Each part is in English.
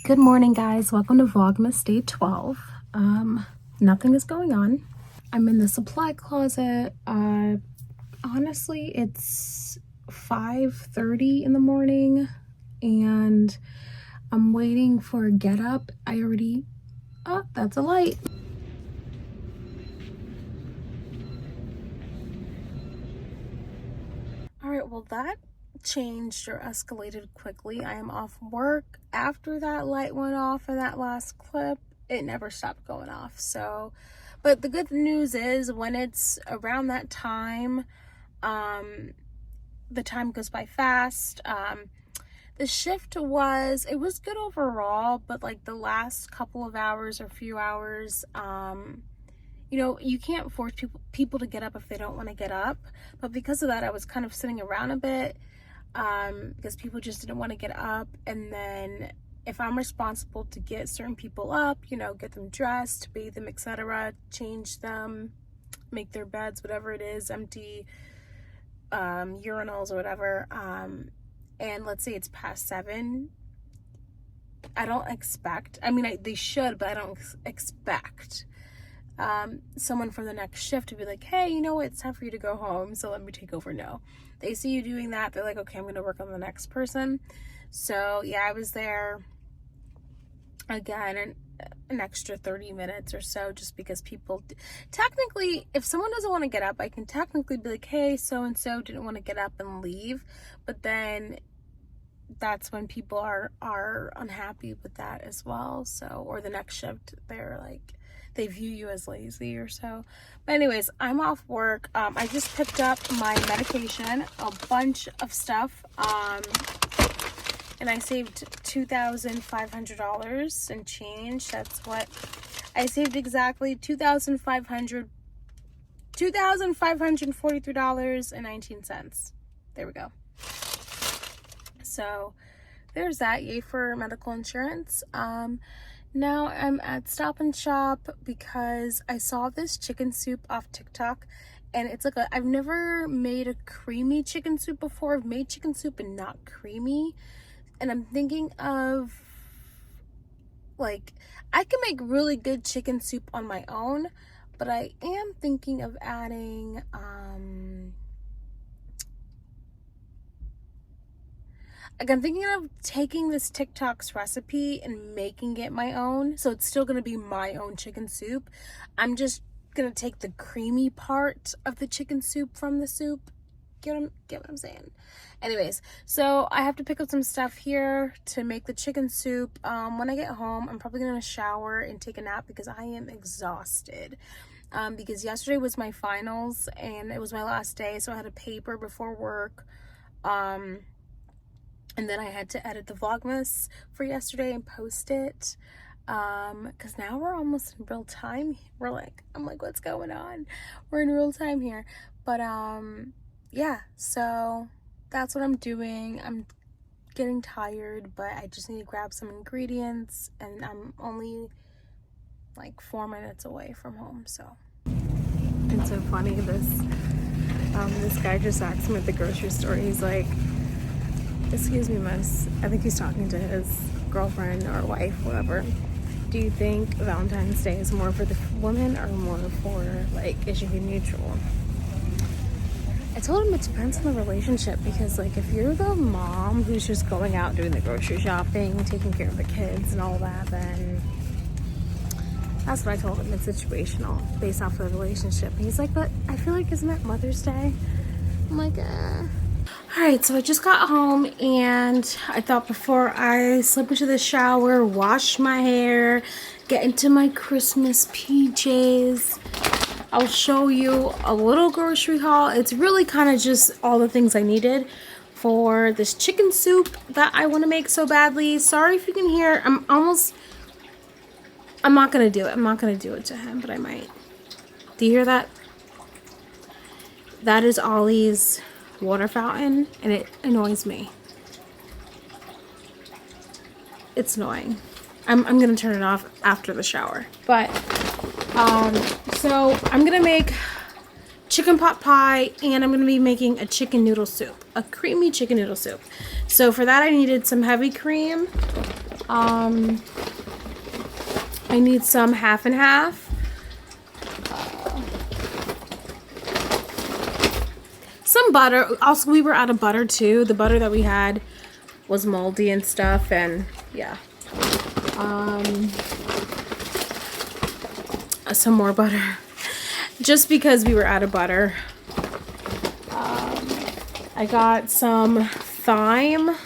Good morning, guys. Welcome to VLOGMAS day 12. Nothing is going on. I'm in the supply closet. Honestly, it's 5:30 in the morning and I'm waiting for a get up. Oh, that's a light. All right, well, that changed or escalated quickly. I am off work after that light went off in that last clip. It never stopped going off. So, but the good news is when it's around that time, the time goes by fast. The shift was good overall, but like the last couple of hours or few hours, you know, you can't force people to get up if they don't want to get up. But because of that, I was kind of sitting around a bit because people just didn't want to get up. And then if I'm responsible to get certain people up, you know, get them dressed, bathe them, etc., change them, make their beds, whatever it is, empty urinals or whatever, and let's say it's past 7, I don't expect, they should, but I don't expect someone from the next shift to be like, hey, you know what, it's time for you to go home, so let me take over. No, they see you doing that, they're like, okay, I'm gonna work on the next person. So yeah, I was there again an extra 30 minutes or so, just because people technically, if someone doesn't want to get up, I can technically be like, hey, so and so didn't want to get up and leave. But then that's when people are unhappy with that as well. So, or the next shift, they're like, they view you as lazy or so. But anyways, I'm off work. I just picked up my medication, a bunch of stuff, and I saved $2,500 and change. That's what I saved, exactly $2,543.19. There we go. So there's that. Yay for medical insurance. Now I'm at Stop and Shop because I saw this chicken soup off TikTok, and it's like I've never made a creamy chicken soup before. I've made chicken soup and not creamy. And I'm thinking of, like, I can make really good chicken soup on my own, but I am thinking of adding, I'm thinking of taking this TikTok's recipe and making it my own. So it's still going to be my own chicken soup. I'm just going to take the creamy part of the chicken soup from the soup. Get what I'm saying? Anyways, so I have to pick up some stuff here to make the chicken soup. When I get home, I'm probably going to shower and take a nap because I am exhausted. Because yesterday was my finals and it was my last day, so I had a paper before work. And then I had to edit the Vlogmas for yesterday and post it. Because now we're almost in real time. I'm like, what's going on? We're in real time here. But, yeah, so that's what I'm doing. I'm getting tired, but I just need to grab some ingredients, and I'm only like 4 minutes away from home. So it's so funny, this guy just asked me at the grocery store. He's like, excuse me, miss, I think he's talking to his girlfriend or wife, whatever, do you think Valentine's Day is more for the women or more for, like, it should be neutral? I told him it depends on the relationship, because, like, if you're the mom who's just going out doing the grocery shopping, taking care of the kids and all that, then that's what I told him. It's situational based off of the relationship. And he's like, but I feel like, isn't that Mother's Day? I'm like, All right, so I just got home, and I thought before I slip into the shower, wash my hair, get into my Christmas PJs, I'll show you a little grocery haul. It's really kind of just all the things I needed for this chicken soup that I want to make so badly. Sorry if you can hear. I'm not going to do it. I'm not going to do it to him, but I might. Do you hear that? That is Ollie's water fountain, and it annoys me. It's annoying. I'm going to turn it off after the shower. But so I'm gonna make chicken pot pie, and I'm gonna be making a chicken noodle soup, a creamy chicken noodle soup. So for that I needed some heavy cream, I need some half and half. Some butter. Also, we were out of butter too. The butter that we had was moldy and stuff, and yeah. Some more butter. Just because we were out of butter. I got some thyme,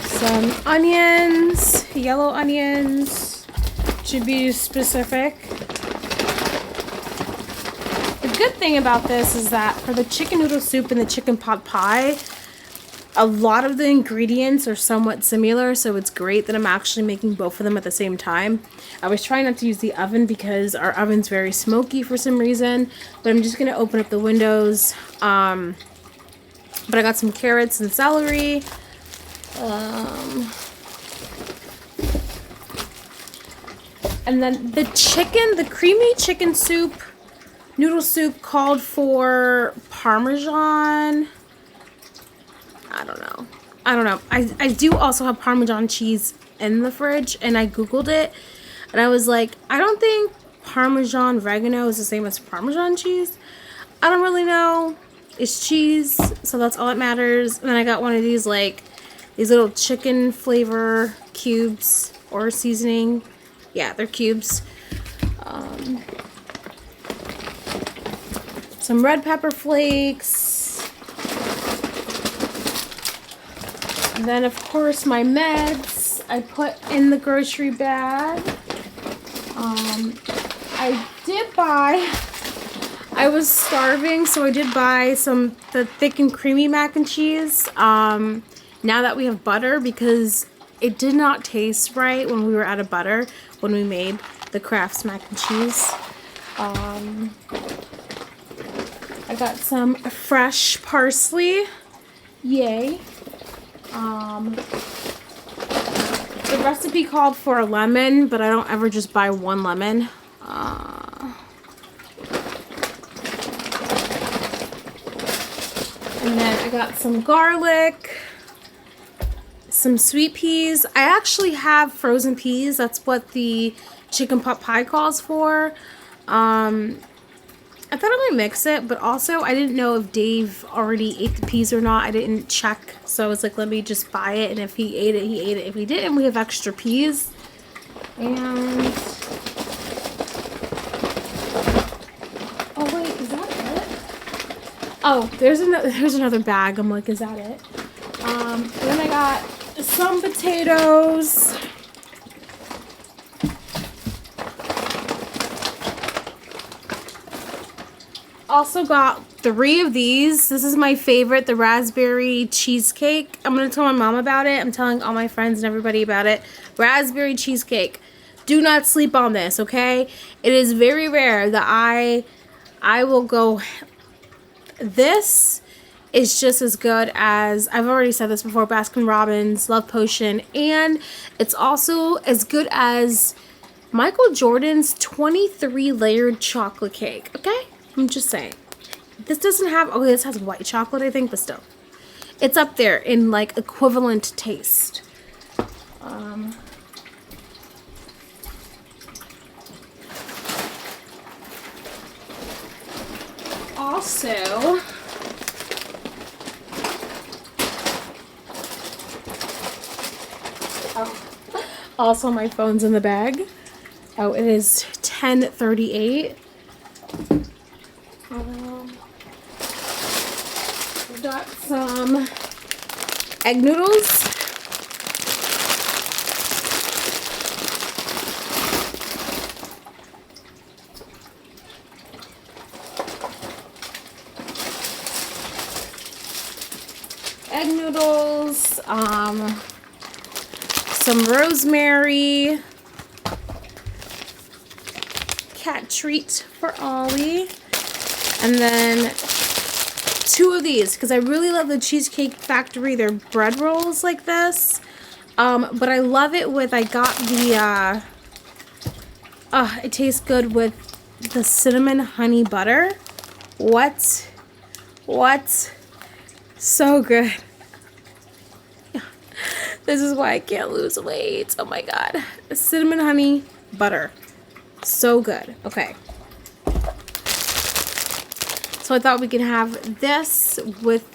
some onions, yellow onions, to be specific. The good thing about this is that for the chicken noodle soup and the chicken pot pie, a lot of the ingredients are somewhat similar, so it's great that I'm actually making both of them at the same time. I was trying not to use the oven because our oven's very smoky for some reason, but I'm just going to open up the windows. But I got some carrots and celery. And then the chicken, the creamy chicken soup, noodle soup called for Parmesan. I don't know. I do also have Parmesan cheese in the fridge, and I Googled it, and I was like, I don't think Parmesan oregano is the same as Parmesan cheese. I don't really know. It's cheese, so that's all that matters. And then I got one of these, like, these little chicken flavor cubes or seasoning. Yeah, they're cubes. Some red pepper flakes. And then, of course, my meds I put in the grocery bag. I was starving, so I did buy the thick and creamy mac and cheese. Now that we have butter, because it did not taste right when we were out of butter when we made the Kraft's mac and cheese. I got some fresh parsley. Yay. The recipe called for a lemon, but I don't ever just buy one lemon. And then I got some garlic, some sweet peas. I actually have frozen peas. That's what the chicken pot pie calls for. I thought I might mix it, but also I didn't know if Dave already ate the peas or not. I didn't check, so I was like, let me just buy it, and if he ate it, he ate it. If he didn't, we have extra peas. And oh wait, is that it? Oh, there's another bag. I'm like, is that it? Then I got some potatoes. Also got 3 of these. This is my favorite, the raspberry cheesecake. I'm going to tell my mom about it. I'm telling all my friends and everybody about it. Raspberry cheesecake. Do not sleep on this, okay? It is very rare that I will go... This is just as good as, I've already said this before, Baskin Robbins, Love Potion, and it's also as good as Michael Jordan's 23 layered chocolate cake, okay? I'm just saying. This doesn't have, oh, this has white chocolate, I think, but still. It's up there in, like, equivalent taste. Also, my phone's in the bag. Oh, it is 10:38. We've got some egg noodles. Egg noodles, some rosemary, cat treat for Ollie, and then 2 of these because I really love the Cheesecake Factory, their bread rolls like this, but I love it with, I got the, it tastes good with the cinnamon honey butter. What? So good. This is why I can't lose weight. Oh my god. Cinnamon honey butter. So good. Okay. So I thought we could have this with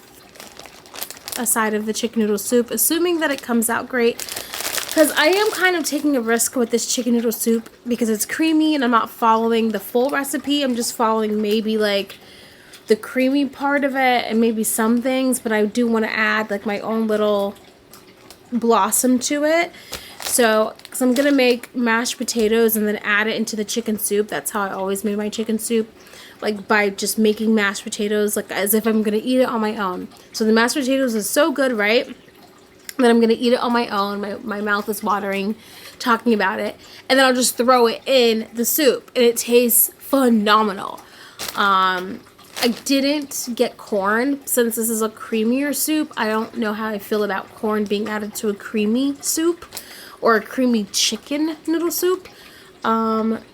a side of the chicken noodle soup, assuming that it comes out great. Because I am kind of taking a risk with this chicken noodle soup because it's creamy and I'm not following the full recipe. I'm just following maybe like the creamy part of it and maybe some things, but I do want to add like my own little blossom to it. So, because I'm going to make mashed potatoes and then add it into the chicken soup. That's how I always made my chicken soup. Like by just making mashed potatoes, like as if I'm going to eat it on my own. So the mashed potatoes is so good, right? That I'm going to eat it on my own. My mouth is watering talking about it. And then I'll just throw it in the soup. And it tastes phenomenal. I didn't get corn since this is a creamier soup. I don't know how I feel about corn being added to a creamy soup or a creamy chicken noodle soup. And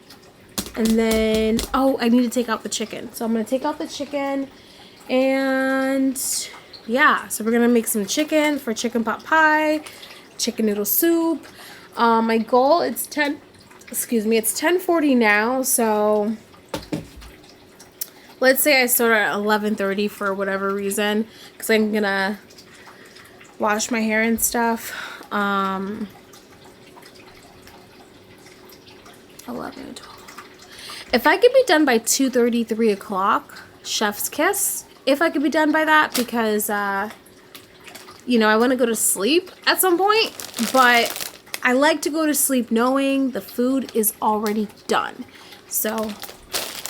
then, oh, I need to take out the chicken. So I'm going to take out the chicken and yeah, so we're going to make some chicken for chicken pot pie, chicken noodle soup. My goal, it's 10:40 now, so let's say I start at 11:30 for whatever reason, because I'm gonna wash my hair and stuff. 11, 12. If I could be done by 2:30, 3 o'clock, chef's kiss. If I could be done by that, because, you know, I want to go to sleep at some point, but I like to go to sleep knowing the food is already done. So,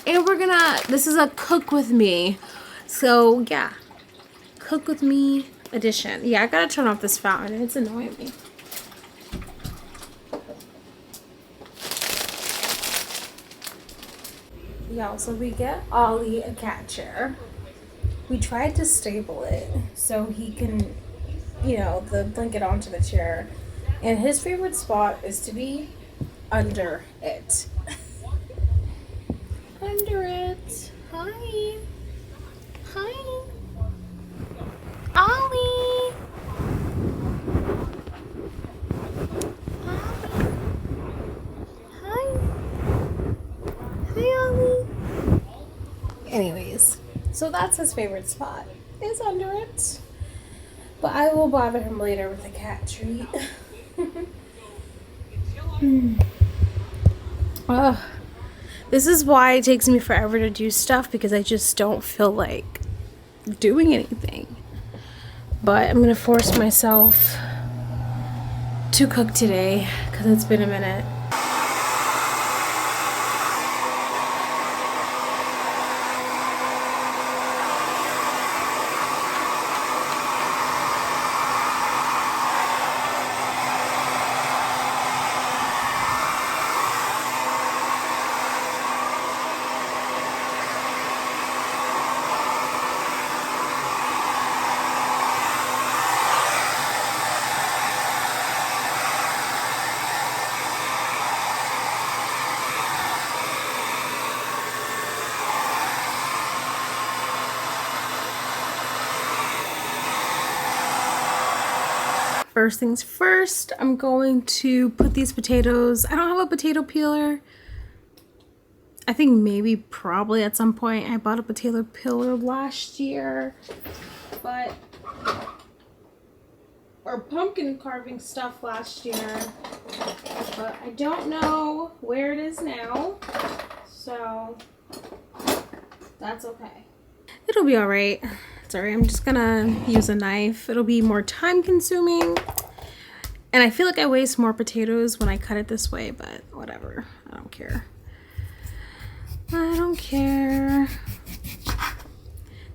and we're gonna, this is a cook with me. So, yeah. Cook with me edition. Yeah, I gotta turn off this fountain. It's annoying me. Y'all, so we get Ollie a cat chair. We tried to staple it so he can, you know, the blanket onto the chair. And his favorite spot is to be under it. Under it. Hi. Hi. Ollie. Hi. Hi, Ollie. Anyways, so that's his favorite spot, is under it. But I will bother him later with a cat treat. This is why it takes me forever to do stuff, because I just don't feel like doing anything. But I'm gonna force myself to cook today because it's been a minute. First things first, I'm going to put these potatoes, I don't have a potato peeler. I think maybe probably at some point I bought a potato peeler last year, but, or pumpkin carving stuff last year, but I don't know where it is now, so that's okay. It'll be all right. It's all right. I'm just gonna use a knife. It'll be more time consuming. And I feel like I waste more potatoes when I cut it this way, but whatever. I don't care. I don't care.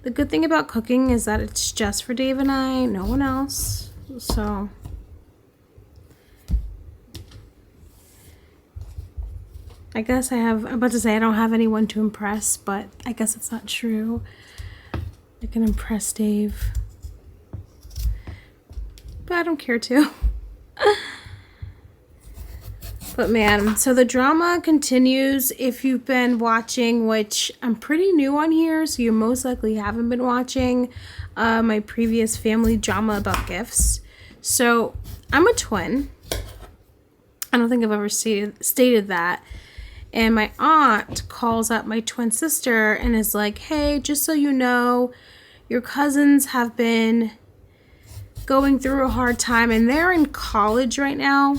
The good thing about cooking is that it's just for Dave and I, no one else. So I guess I'm about to say I don't have anyone to impress, but I guess it's not true. I can impress Dave. But I don't care to. But man, so the drama continues. If you've been watching, which I'm pretty new on here, so you most likely haven't been watching my previous family drama about gifts. So I'm a twin. I don't think I've ever stated that. And my aunt calls up my twin sister and is like, hey, just so you know, your cousins have been going through a hard time and they're in college right now.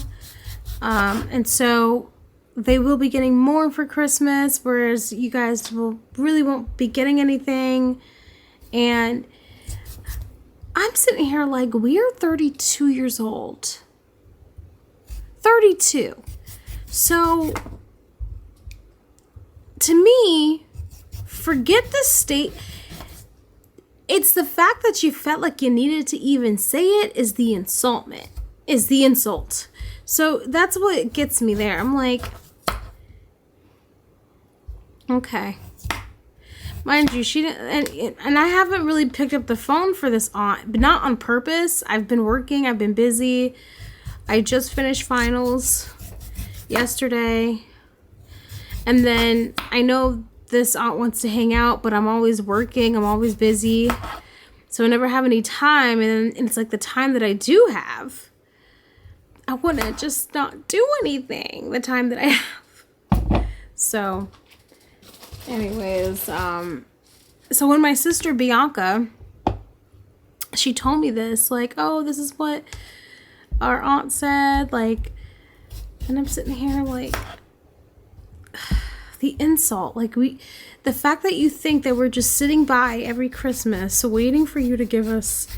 And so they will be getting more for Christmas, whereas you guys really won't be getting anything. And I'm sitting here like, we're 32 years old. 32. So to me, forget the state. It's the fact that you felt like you needed to even say it is the insult. So that's what gets me there. I'm like, okay. Mind you, she didn't, and I haven't really picked up the phone for this aunt, but not on purpose. I've been working, I've been busy. I just finished finals yesterday. And then I know this aunt wants to hang out, but I'm always working, I'm always busy. So I never have any time, and it's like the time that I do have, I want to just not do anything the time that I have. So anyways, so when my sister Bianca, she told me this, like, oh, this is what our aunt said, like, and I'm sitting here like, the insult, like, the fact that you think that we're just sitting by every Christmas waiting for you to give us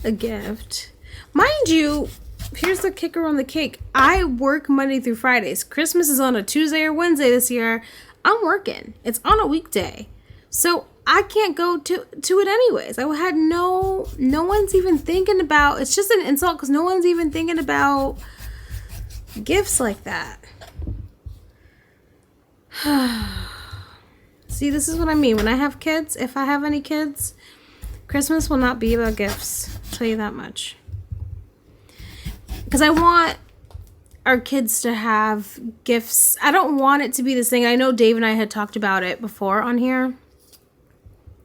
a gift. Mind you, here's the kicker on the cake. I work Monday through Fridays. Christmas is on a Tuesday or Wednesday this year. I'm working. It's on a weekday. So I can't go to it anyways. I had no one's even thinking about, it's just an insult because no one's even thinking about gifts like that. See, this is what I mean. When I have kids, if I have any kids, Christmas will not be about gifts. I'll tell you that much. Because I want our kids to have gifts. I don't want it to be this thing. I know Dave and I had talked about it before on here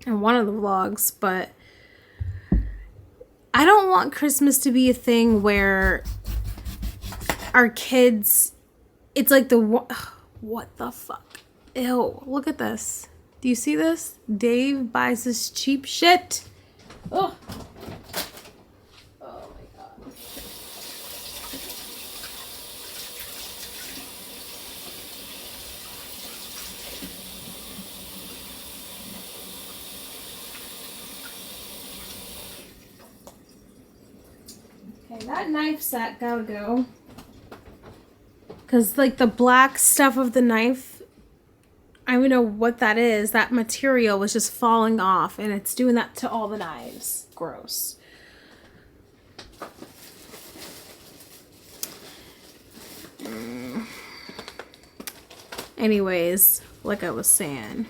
in one of the vlogs, but I don't want Christmas to be a thing where our kids, it's like what the fuck? Ew, look at this. Do you see this? Dave buys this cheap shit. Oh. Oh my god. Okay, that knife set gotta go. Because, like, the black stuff of the knife, I don't know what that is. That material was just falling off, and it's doing that to all the knives. Gross. Anyways, like I was saying,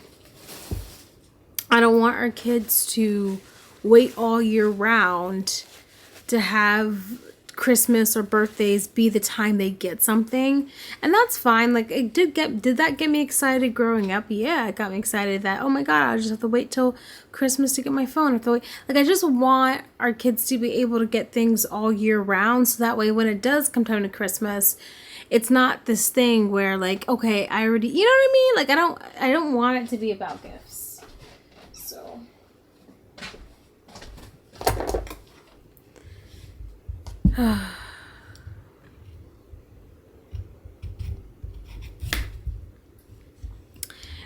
I don't want our kids to wait all year round to have Christmas or birthdays be the time they get something. And that's fine. Like, it did that get me excited growing up? Yeah, it got me excited that, oh my god, I just have to wait till Christmas to get my phone. Like, I just want our kids to be able to get things all year round, so that way when it does come time to Christmas, it's not this thing where, like, okay, I already, you know what I mean? Like, I don't want it to be about gifts. So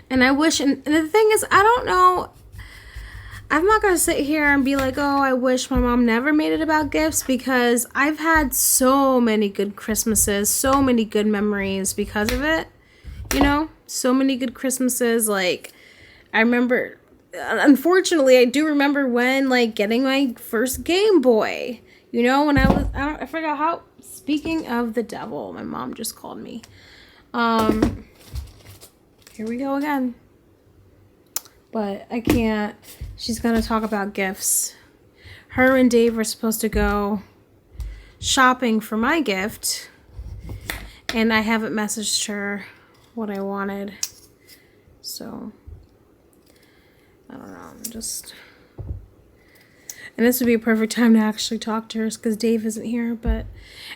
and I wish, and the thing is, I don't know, I'm not going to sit here and be like, oh, I wish my mom never made it about gifts, because I've had so many good Christmases, so many good memories because of it, you know, so many good Christmases. Like, I remember, unfortunately, I do remember when, like, getting my first Game Boy. You know, when I forgot how, speaking of the devil, my mom just called me. Here we go again. But I can't, she's going to talk about gifts. Her and Dave were supposed to go shopping for my gift, and I haven't messaged her what I wanted. So, I don't know, And this would be a perfect time to actually talk to her because Dave isn't here. And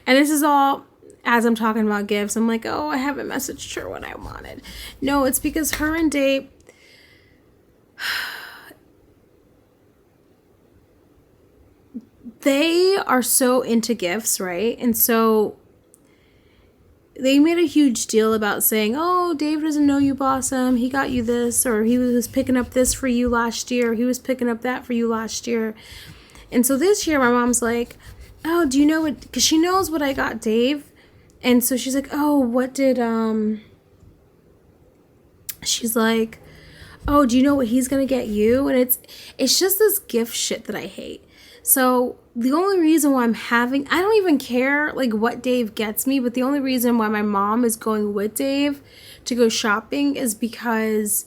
this is all as I'm talking about gifts. I'm like, oh, I haven't messaged her what I wanted. No, it's because her and Dave, they are so into gifts, right? And so they made a huge deal about saying, oh, Dave doesn't know you, Blossom. He got you this, or he was picking up this for you last year. He was picking up that for you last year. And so this year, my mom's like, oh, do you know what? Because she knows what I got Dave. And so she's like, oh, what did, she's like, oh, do you know what he's going to get you? And it's just this gift shit that I hate. So the only reason why I don't even care like what Dave gets me, but the only reason why my mom is going with Dave to go shopping is because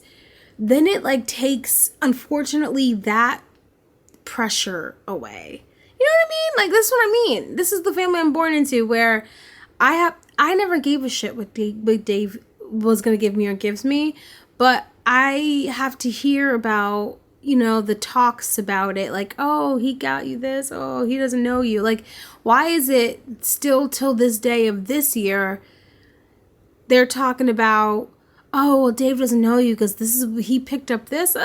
then it like takes, unfortunately, that pressure away. You know what I mean? Like, this is what I mean. This is the family I'm born into, where I never gave a shit what Dave was going to give me or gives me, but I have to hear about, you know, the talks about it, like, oh, he got you this, oh, he doesn't know you. Like, why is it still till this day of this year they're talking about, oh, well, Dave doesn't know you because he picked up this,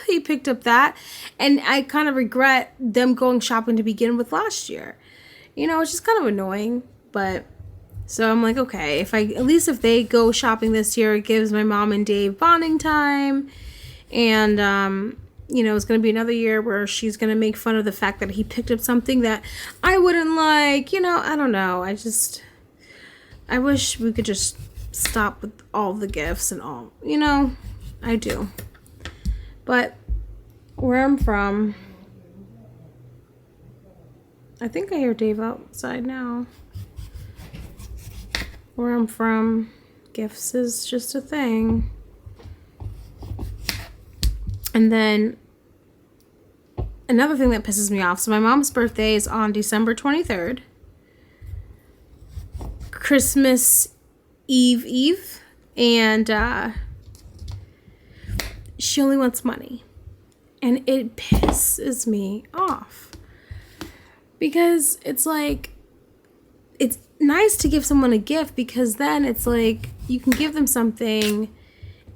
he picked up that. And I kind of regret them going shopping to begin with last year. You know, it's just kind of annoying. But so I'm like, okay, at least if they go shopping this year, it gives my mom and Dave bonding time. And you know, it's going to be another year where she's going to make fun of the fact that he picked up something that I wouldn't like. You know, I don't know. I wish we could just stop with all the gifts and all. You know, I do. But where I'm from, I think I hear Dave outside now. Where I'm from, gifts is just a thing. And then another thing that pisses me off. So my mom's birthday is on December 23rd. Christmas Eve. And she only wants money. And it pisses me off. Because it's like, it's nice to give someone a gift because then it's like you can give them something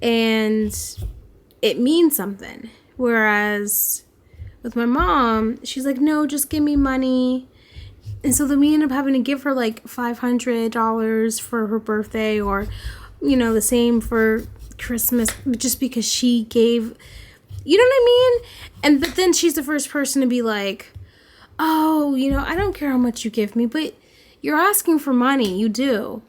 and it means something. Whereas with my mom, she's like, no, just give me money. And so then we end up having to give her like $500 for her birthday, or, you know, the same for Christmas, just because she gave, you know what I mean? And but then she's the first person to be like, oh, you know, I don't care how much you give me, but you're asking for money. You do.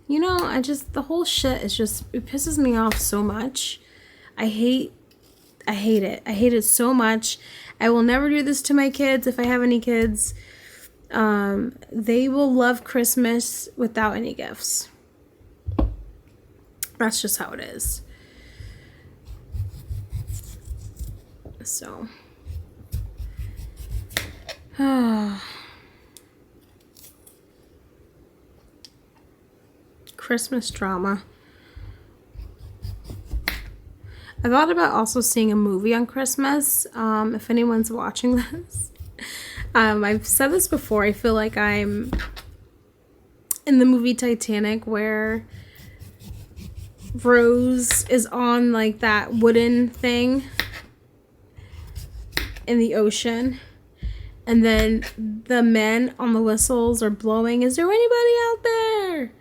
You know, the whole shit is just, it pisses me off so much. I hate it. I hate it so much. I will never do this to my kids if I have any kids. They will love Christmas without any gifts. That's just how it is. So. Christmas drama. I thought about also seeing a movie on Christmas, if anyone's watching this. I've said this before, I feel like I'm in the movie Titanic where Rose is on like that wooden thing in the ocean, and then the men on the whistles are blowing, is there anybody out there?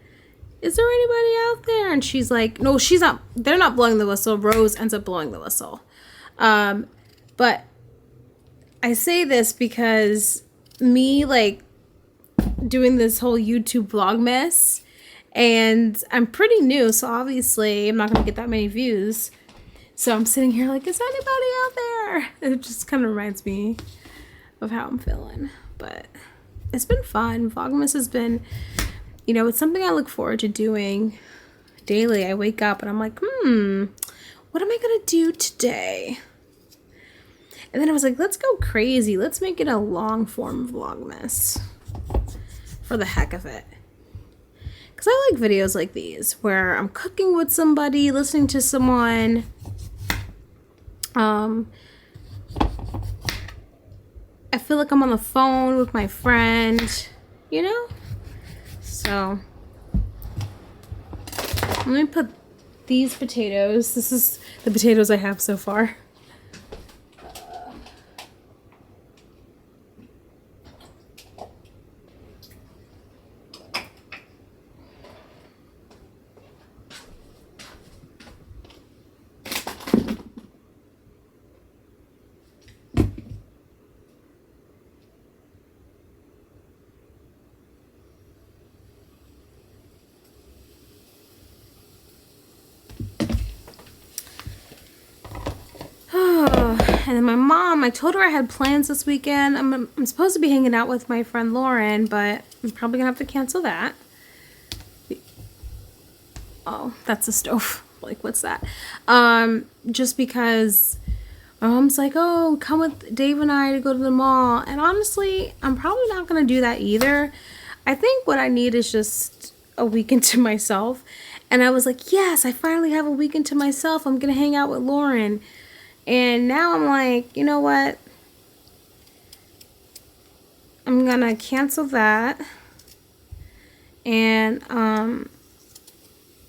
Is there anybody out there? And she's like, no, she's not, they're not blowing the whistle. Rose ends up blowing the whistle. But I say this because me, like, doing this whole YouTube VLOGMAS, and I'm pretty new, so obviously I'm not going to get that many views. So I'm sitting here like, is anybody out there? It just kind of reminds me of how I'm feeling. But it's been fun. VLOGMAS has been, you know, it's something I look forward to doing daily. I wake up and I'm like, what am I going to do today? And then I was like, let's go crazy. Let's make it a long form VLOGMAS for the heck of it. Because I like videos like these where I'm cooking with somebody, listening to someone. I feel like I'm on the phone with my friend, you know? So let me put these potatoes. This is the potatoes I have so far. And then my mom, I told her I had plans this weekend. I'm supposed to be hanging out with my friend Lauren, but I'm probably gonna have to cancel that. Oh, that's a stove. Like, what's that? Just because my mom's like, oh, come with Dave and I to go to the mall. And honestly, I'm probably not gonna do that either. I think what I need is just a weekend to myself. And I was like, yes, I finally have a weekend to myself. I'm gonna hang out with Lauren. And now I'm like, you know what? I'm gonna cancel that. And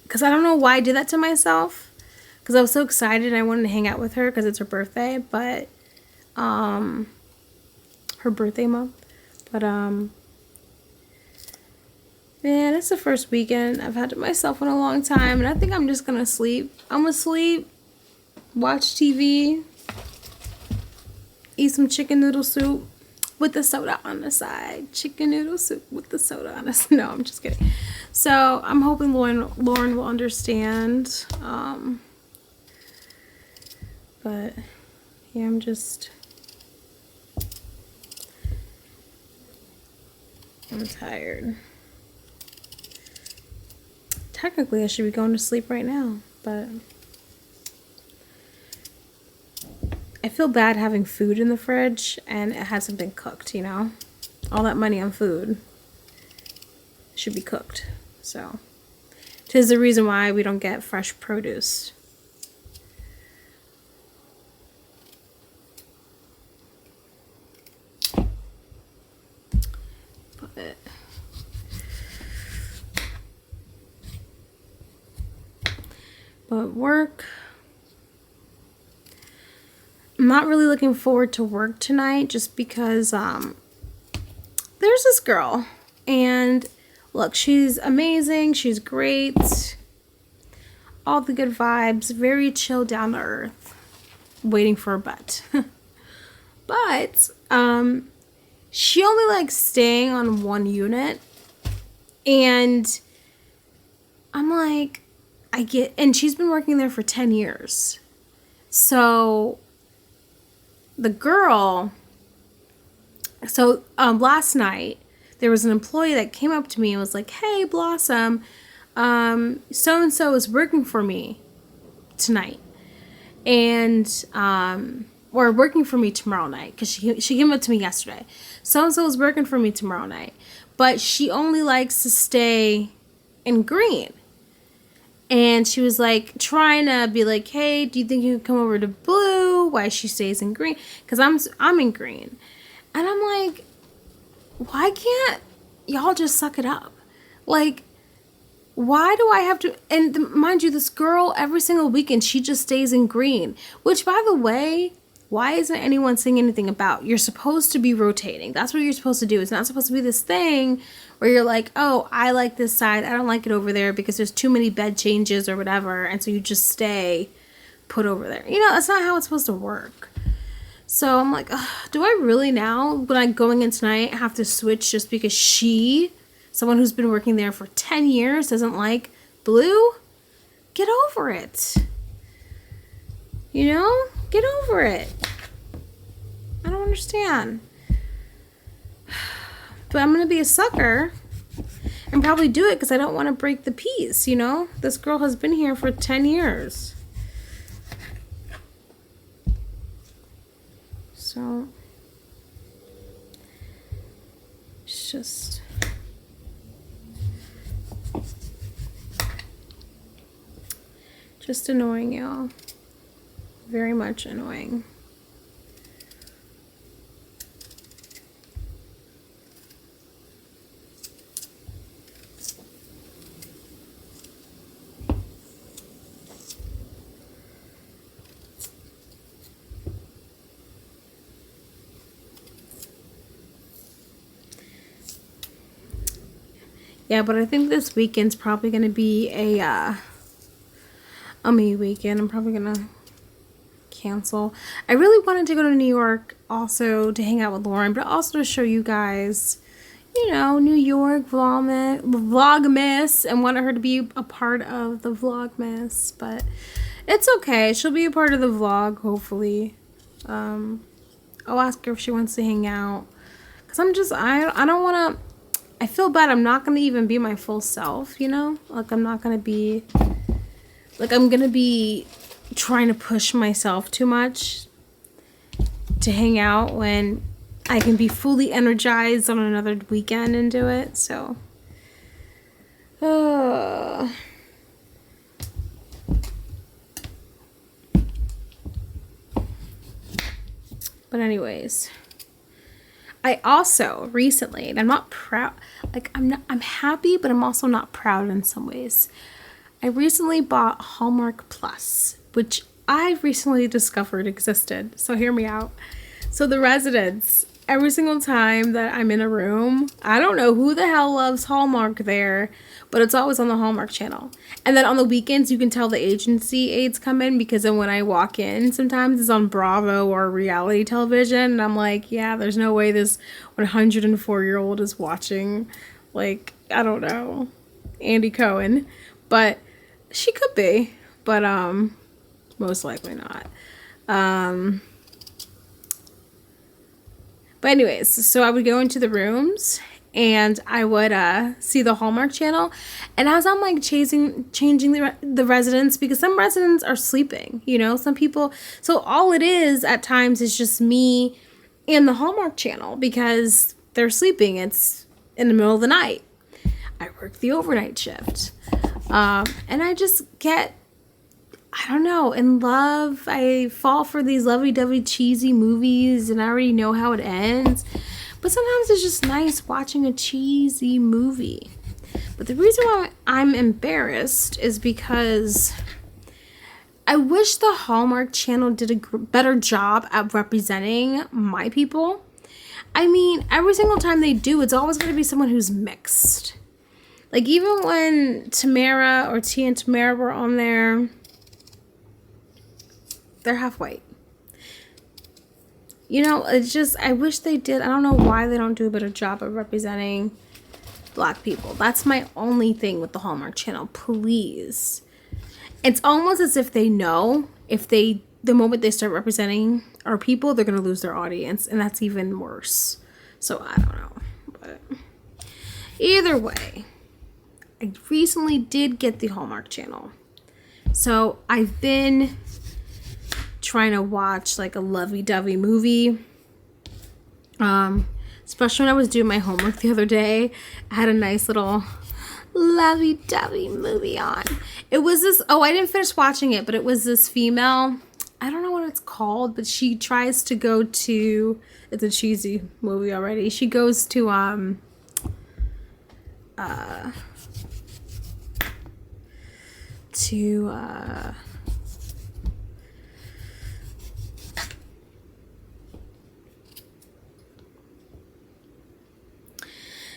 because I don't know why I did that to myself. Because I was so excited and I wanted to hang out with her because it's her birthday. But her birthday month. But man, it's the first weekend I've had to myself in a long time. And I think I'm just gonna sleep. I'm gonna sleep. Watch TV, eat some chicken noodle soup with the soda on the side. Chicken noodle soup with the soda on the side. No, I'm just kidding. So I'm hoping Lauren will understand. But yeah, I'm tired. Technically, I should be going to sleep right now, but I feel bad having food in the fridge and it hasn't been cooked, you know? All that money on food should be cooked. So, 'tis the reason why we don't get fresh produce. But work, I'm not really looking forward to work tonight just because there's this girl and look, she's amazing, she's great, all the good vibes, very chill, down to earth, waiting for a butt. But she only likes staying on one unit, and I'm like, and she's been working there for 10 years. So the girl, last night there was an employee that came up to me and was like, hey, Blossom, so-and-so is working for me tonight. And, or working for me tomorrow night, because she came up to me yesterday. So-and-so is working for me tomorrow night, but she only likes to stay in green. And she was like trying to be like, hey, do you think you could come over to blue? Why she stays in green? Because I'm in green. And I'm like, why can't y'all just suck it up? Like, why do I have to? And mind you, this girl, every single weekend, she just stays in green. Which, by the way, why isn't anyone saying anything about? You're supposed to be rotating. That's what you're supposed to do. It's not supposed to be this thing where you're like, oh, I like this side, I don't like it over there because there's too many bed changes or whatever, and so you just stay put over there. You know, that's not how it's supposed to work. So I'm like, do I really now, when I'm going in tonight, have to switch just because someone who's been working there for 10 years, doesn't like blue? Get over it. You know? Get over it. I don't understand. But I'm going to be a sucker and probably do it because I don't want to break the peace, you know? This girl has been here for 10 years. So, it's just annoying, y'all. Very much annoying. Yeah, but I think this weekend's probably going to be a me weekend. I'm probably going to cancel. I really wanted to go to New York also to hang out with Lauren, but also to show you guys, you know, New York vlogmas, and wanted her to be a part of the vlogmas, but it's okay. She'll be a part of the vlog, hopefully. I'll ask her if she wants to hang out, because I don't want to, I feel bad. I'm not going to even be my full self, you know? Like, I'm not going to be, like, I'm going to be trying to push myself too much to hang out when I can be fully energized on another weekend and do it, so. But anyways, I also recently, and I'm not proud, like I'm happy, but I'm also not proud in some ways. I recently bought Hallmark Plus, which I recently discovered existed. So hear me out. So The Residence, every single time that I'm in a room, I don't know who the hell loves Hallmark there, but it's always on the Hallmark channel. And then on the weekends, you can tell the agency aides come in, because then when I walk in, sometimes it's on Bravo or reality television, and I'm like, yeah, there's no way this 104-year-old is watching, like, I don't know, Andy Cohen. But she could be, but most likely not. But anyways, so I would go into the rooms and I would see the Hallmark channel, and as I'm like changing the residents, because some residents are sleeping, you know, some people, so all it is at times is just me and the Hallmark channel, because they're sleeping. It's in the middle of the night. I work the overnight shift, and I just get, I don't know, in love. I fall for these lovey-dovey cheesy movies, and I already know how it ends. But sometimes it's just nice watching a cheesy movie. But the reason why I'm embarrassed is because I wish the Hallmark channel did a better job at representing my people. I mean, every single time they do, it's always going to be someone who's mixed. Like, even when Tamara or Tia and Tamara were on there, they're half white. You know, it's just, I wish they did. I don't know why they don't do a better job of representing Black people. That's my only thing with the Hallmark channel. Please. It's almost as if they know if the moment they start representing our people, they're going to lose their audience. And that's even worse. So I don't know. But either way, I recently did get the Hallmark channel. So I've been trying to watch like a lovey-dovey movie, especially when I was doing my homework the other day. I had a nice little lovey-dovey movie on. It was this, oh, I didn't finish watching it, but it was this female, I don't know what it's called, but she tries to go to, it's a cheesy movie already, she goes to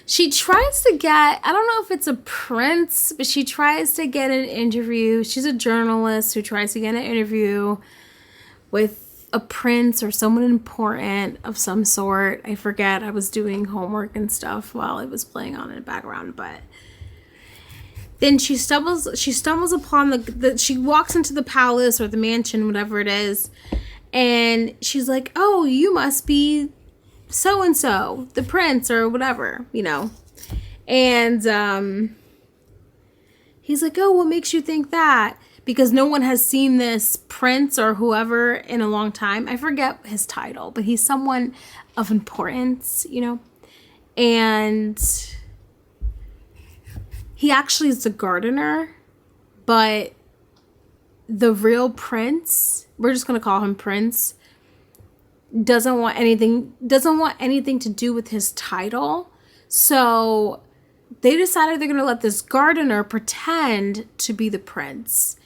she tries to get, I don't know if it's a prince, but she tries to get an interview. She's a journalist who tries to get an interview with a prince or someone important of some sort. I forget. I was doing homework and stuff while it was playing on in the background, but then she stumbles upon she walks into the palace or the mansion, whatever it is, and she's like, oh, you must be so-and-so, the prince or whatever, you know. And he's like, oh, what makes you think that? Because no one has seen this prince or whoever in a long time. I forget his title, but he's someone of importance, you know. And he actually is the gardener, but the real prince, we're just going to call him Prince, doesn't want anything to do with his title. So they decided they're going to let this gardener pretend to be the prince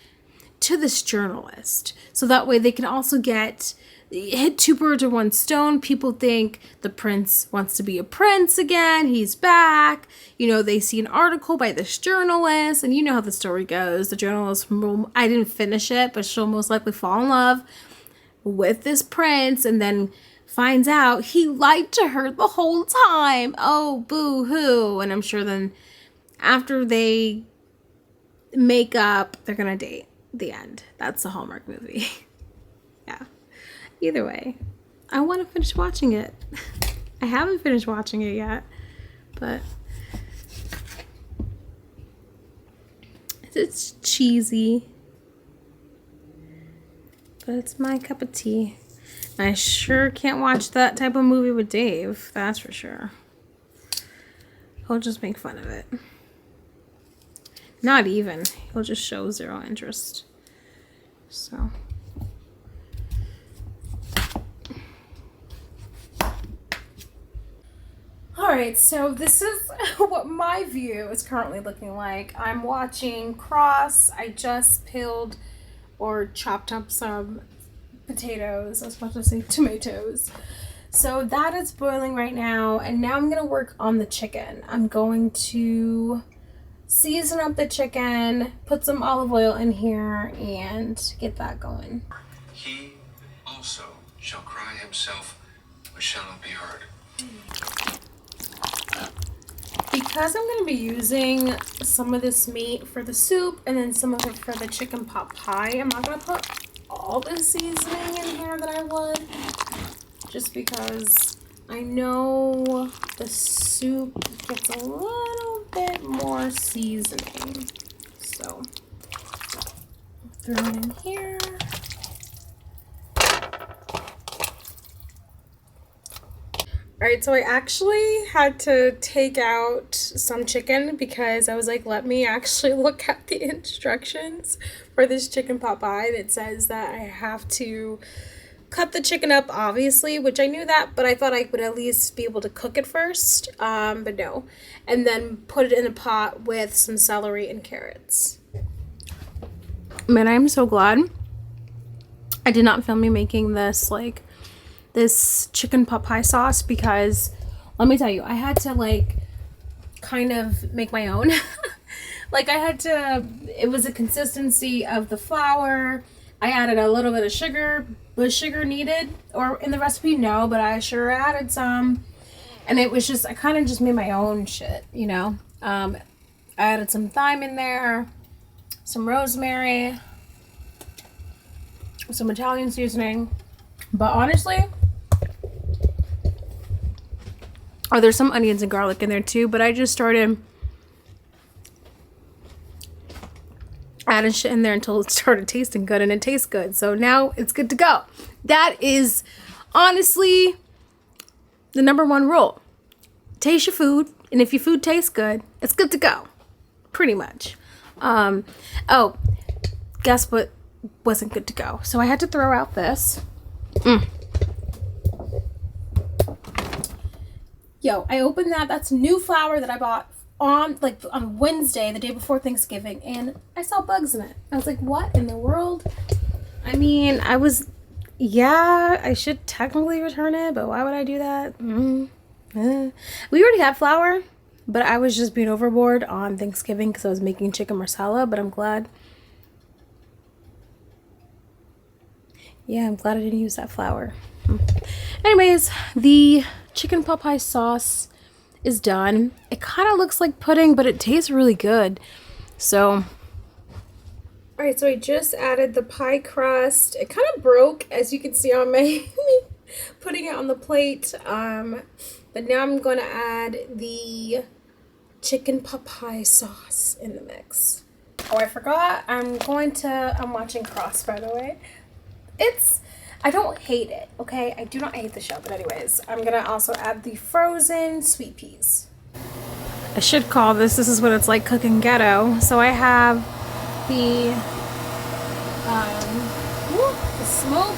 to this journalist. So that way they can also get hit two birds with one stone. People think the prince wants to be a prince again. He's back. You know, they see an article by this journalist, and you know how the story goes. The journalist, I didn't finish it, but she'll most likely fall in love with this prince, and then finds out he lied to her the whole time. Oh, boo-hoo. And I'm sure then after they make up, they're gonna date. The end. That's the Hallmark movie. Yeah. Either way, I want to finish watching it. I haven't finished watching it yet, but it's cheesy, but it's my cup of tea. I sure can't watch that type of movie with Dave, that's for sure. He'll just make fun of it. Not even. He'll just show zero interest. So. Alright, so this is what my view is currently looking like. I'm watching Cross. I just peeled or chopped up some potatoes. I was about to say tomatoes. So that is boiling right now, and now I'm going to work on the chicken. I'm going to season up the chicken, put some olive oil in here, and get that going. He also shall cry himself, but shall not be heard. Because I'm going to be using some of this meat for the soup and then some of it for the chicken pot pie, I'm not going to put all the seasoning in here that I would, just because I know the soup gets a little bit more seasoning. So, throw it in here. Alright, so I actually had to take out some chicken because I was like, let me actually look at the instructions for this chicken pot pie that says that I have to cut the chicken up, obviously, which I knew that, but I thought I would at least be able to cook it first, but no. And then put it in a pot with some celery and carrots. Man, I'm so glad I did not film me making this, like, this chicken pot pie sauce, because let me tell you, I had to kind of make my own. It was a consistency of the flour. I added a little bit of sugar. Was sugar needed or in the recipe? No, but I sure added some, and it was just, I kind of just made my own shit, you know. I added some thyme in there, some rosemary, some Italian seasoning, but honestly, there's some onions and garlic in there too, but I just started adding shit in there until it started tasting good, and it tastes good. So now it's good to go. That is honestly the #1 rule. Taste your food, and if your food tastes good, it's good to go. Pretty much. Oh, guess what wasn't good to go? So I had to throw out this. Yo, I opened that. That's new flour that I bought on Wednesday, the day before Thanksgiving, and I saw bugs in it. I was like, what in the world? I mean, I should technically return it, but why would I do that? We already have flour, but I was just being overboard on Thanksgiving because I was making chicken marsala, but I'm glad. Yeah, I'm glad I didn't use that flour. Anyways, the chicken pot pie sauce is done. It kind of looks like pudding, but it tastes really good. So, alright, so I just added the pie crust. It kind of broke, as you can see on my putting it on the plate. But now I'm going to add the chicken pot pie sauce in the mix. Oh, I forgot. I'm watching Cross, by the way. I don't hate it, okay? I do not hate the show, but anyways, I'm gonna also add the frozen sweet peas. I should call this is what it's like cooking ghetto. So I have the smoke.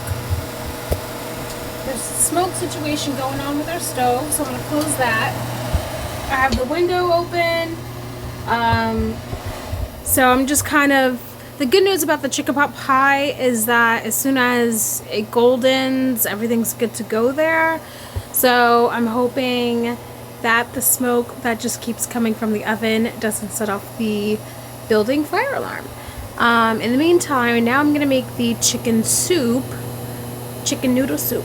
There's a smoke situation going on with our stove, so I'm gonna close that. I have the window open. So I'm just kind of the good news about the chicken pot pie is that as soon as it goldens, everything's good to go there. So I'm hoping that the smoke that just keeps coming from the oven doesn't set off the building fire alarm. In the meantime, now I'm gonna make the chicken noodle soup.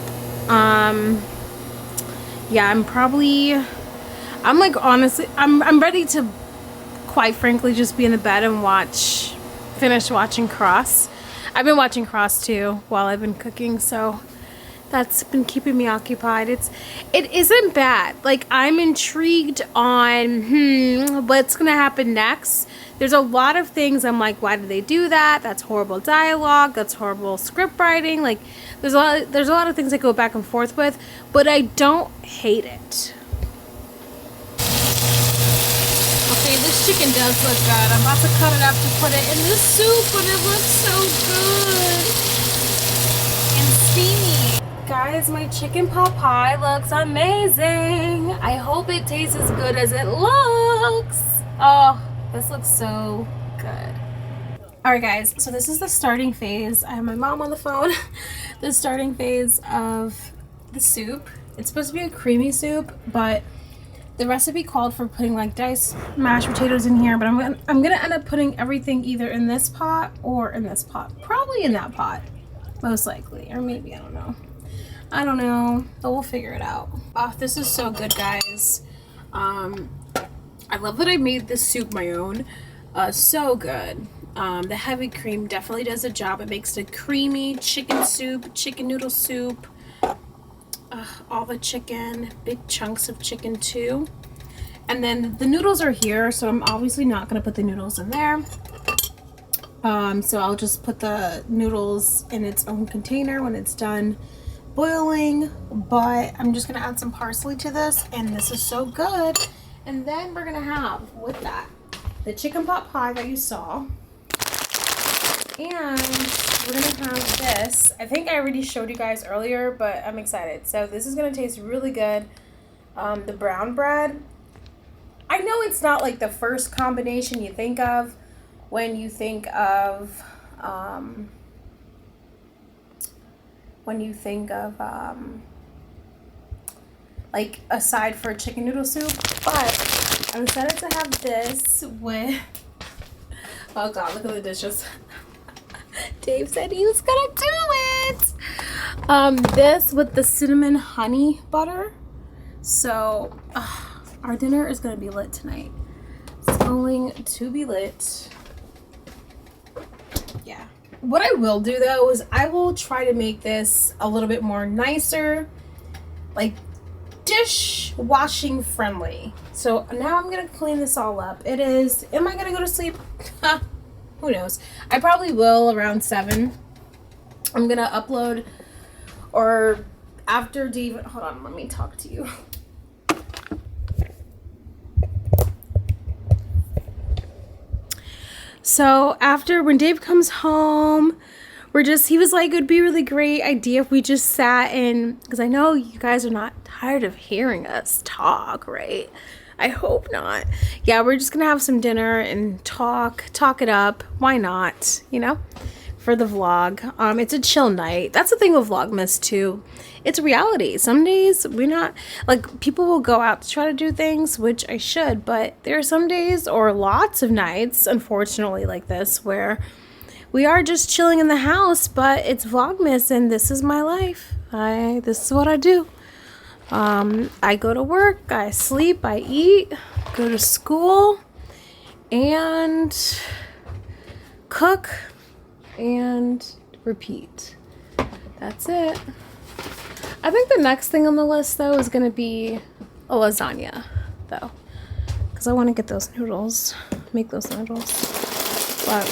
Yeah, I'm like, honestly, I'm ready to, quite frankly, just be in the bed and finish watching Cross. I've been watching Cross too while I've been cooking, so that's been keeping me occupied. It isn't bad. Like, I'm intrigued on what's gonna happen next. There's a lot of things I'm like, why did they do that? That's horrible dialogue. That's horrible script writing. Like, there's a lot of things I go back and forth with, but I don't hate it. Okay, this chicken does look good. I'm about to cut it up to put it in the soup, and it looks so good and steamy. Guys, my chicken pot pie looks amazing. I hope it tastes as good as it looks. Oh, this looks so good. Alright guys, so this is the starting phase. I have my mom on the phone. The starting phase of the soup. It's supposed to be a creamy soup, but the recipe called for putting like diced mashed potatoes in here, but I'm gonna end up putting everything either in this pot or in this pot. Probably in that pot, most likely, or maybe, I don't know, but we'll figure it out. Oh, this is so good, guys. I love that I made this soup my own. So good. The heavy cream definitely does a job. It makes a creamy chicken soup, chicken noodle soup. All the chicken, big chunks of chicken too. And then the noodles are here, so I'm obviously not going to put the noodles in there. So I'll just put the noodles in its own container when it's done boiling. But I'm just going to add some parsley to this, and this is so good. And then we're going to have, with that, the chicken pot pie that you saw. And we're going to have this. I think I already showed you guys earlier, but I'm excited. So this is going to taste really good. The brown bread. I know it's not like the first combination you think of when you think of like a side for chicken noodle soup, but I'm excited to have this with, oh god, look at the dishes. Dave said he was gonna do it. This with the cinnamon honey butter. So our dinner is gonna be lit tonight. It's going to be lit. Yeah. What I will do though is I will try to make this a little bit more nicer, like dish washing friendly. So now I'm gonna clean this all up. It is, am I gonna go to sleep? Who knows? I probably will around 7. I'm gonna upload, or after Dave, hold on, let me talk to you. So after, when Dave comes home, he was like, it would be a really great idea if we just sat in, because I know you guys are not tired of hearing us talk, right? I hope not. Yeah, we're just gonna have some dinner and talk it up. Why not? You know, for the vlog. It's a chill night. That's the thing with Vlogmas too. It's reality. Some days we're not, like, people will go out to try to do things, which I should, but there are some days or lots of nights, unfortunately, like this, where we are just chilling in the house, but it's Vlogmas and this is my life. This is what I do. I go to work, I sleep, I eat, go to school, and cook, and repeat. That's it. I think the next thing on the list, though, is going to be a lasagna, though, because I want to get those noodles, make those noodles. But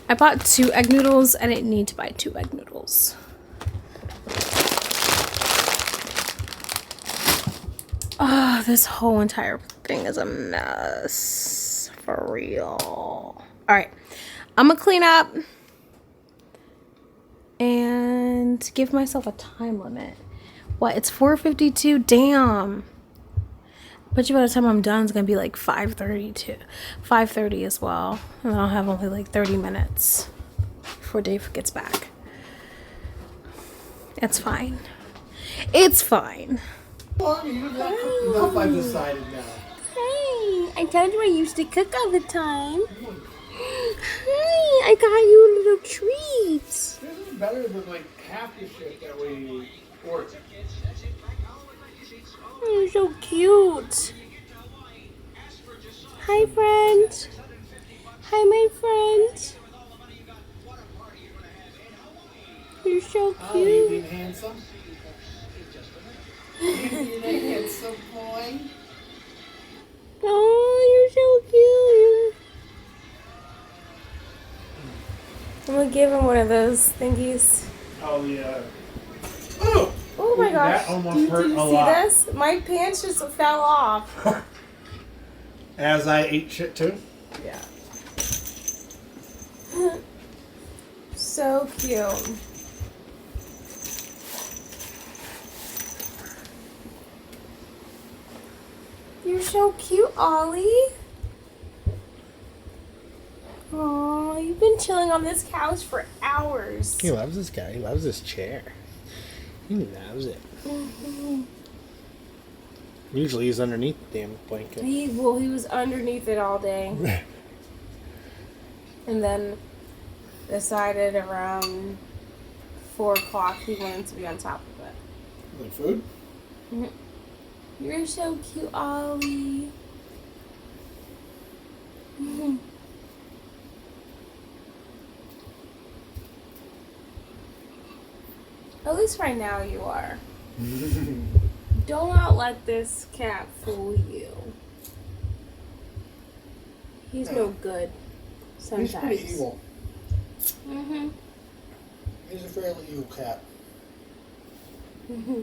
I bought 2 egg noodles. I didn't need to buy 2 egg noodles. Oh, this whole entire thing is a mess. For real. Alright. I'm gonna clean up and give myself a time limit. What? It's 4:52? Damn. But by the time I'm done, it's gonna be like 5:30 to 5:30 as well, and I'll have only like 30 minutes before Dave gets back. It's fine. It's fine. Enough, I've decided now. Hey, I told you I used to cook all the time. Hi, I got you little treats. This is better than like half the shit that we ordered. You're so cute. Hi, friend. Hi, my friend. You're so Ollie, cute. being handsome. You being a handsome boy. Oh, you're so cute. I'm gonna give him one of those thingies. Oh, yeah. Oh! Oh my gosh. That almost Did hurt you a see lot. this? My pants just fell off. As I ate shit too. Yeah. So cute. You're so cute, Ollie. Aw, you've been chilling on this couch for hours. He loves this guy. He loves this chair. He loves it. Usually he's underneath the damn blanket. He was underneath it all day. And then decided around 4 o'clock he wanted to be on top of it. Like food? You're so cute, Ollie. At least right now you are. Do not let this cat fool you. He's no good sometimes. He's pretty evil. Mm-hmm. He's a fairly evil cat. Mm-hmm.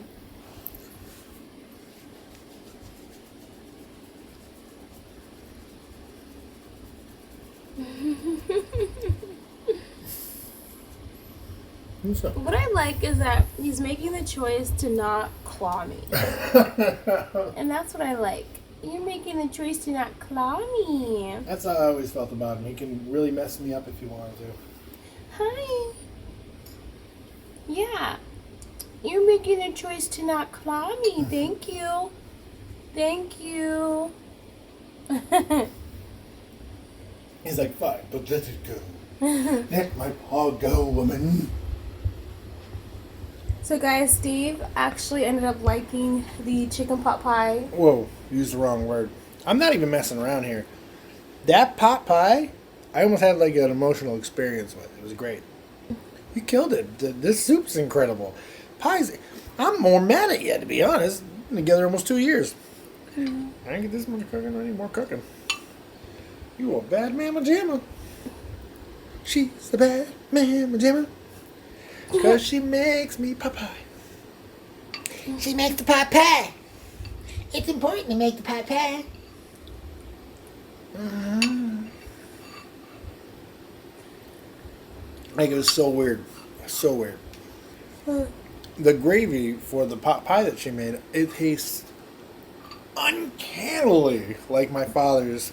What's up? What I like is that he's making the choice to not claw me. And that's what I like. You're making the choice to not claw me. That's how I always felt about him. He can really mess me up if he wanted to. Hi. Yeah. You're making the choice to not claw me. Thank you. Thank you. He's like, fine, but let it go. Let my paw go, woman. So guys, Steve actually ended up liking the chicken pot pie. Whoa, used the wrong word. I'm not even messing around here. That pot pie, I almost had like an emotional experience with. It was great. You killed it. This soup's incredible. Pies, I'm more mad at you, to be honest. Been together almost 2 years. I didn't get this much cooking. I need more cooking. You a bad mama jamma. She's the bad mama jamma. Because she makes me pot pie. She makes the pot pie. It's important to make the pot pie. Like, it was so weird. So weird. The gravy for the pot pie that she made, it tastes uncannily like my father's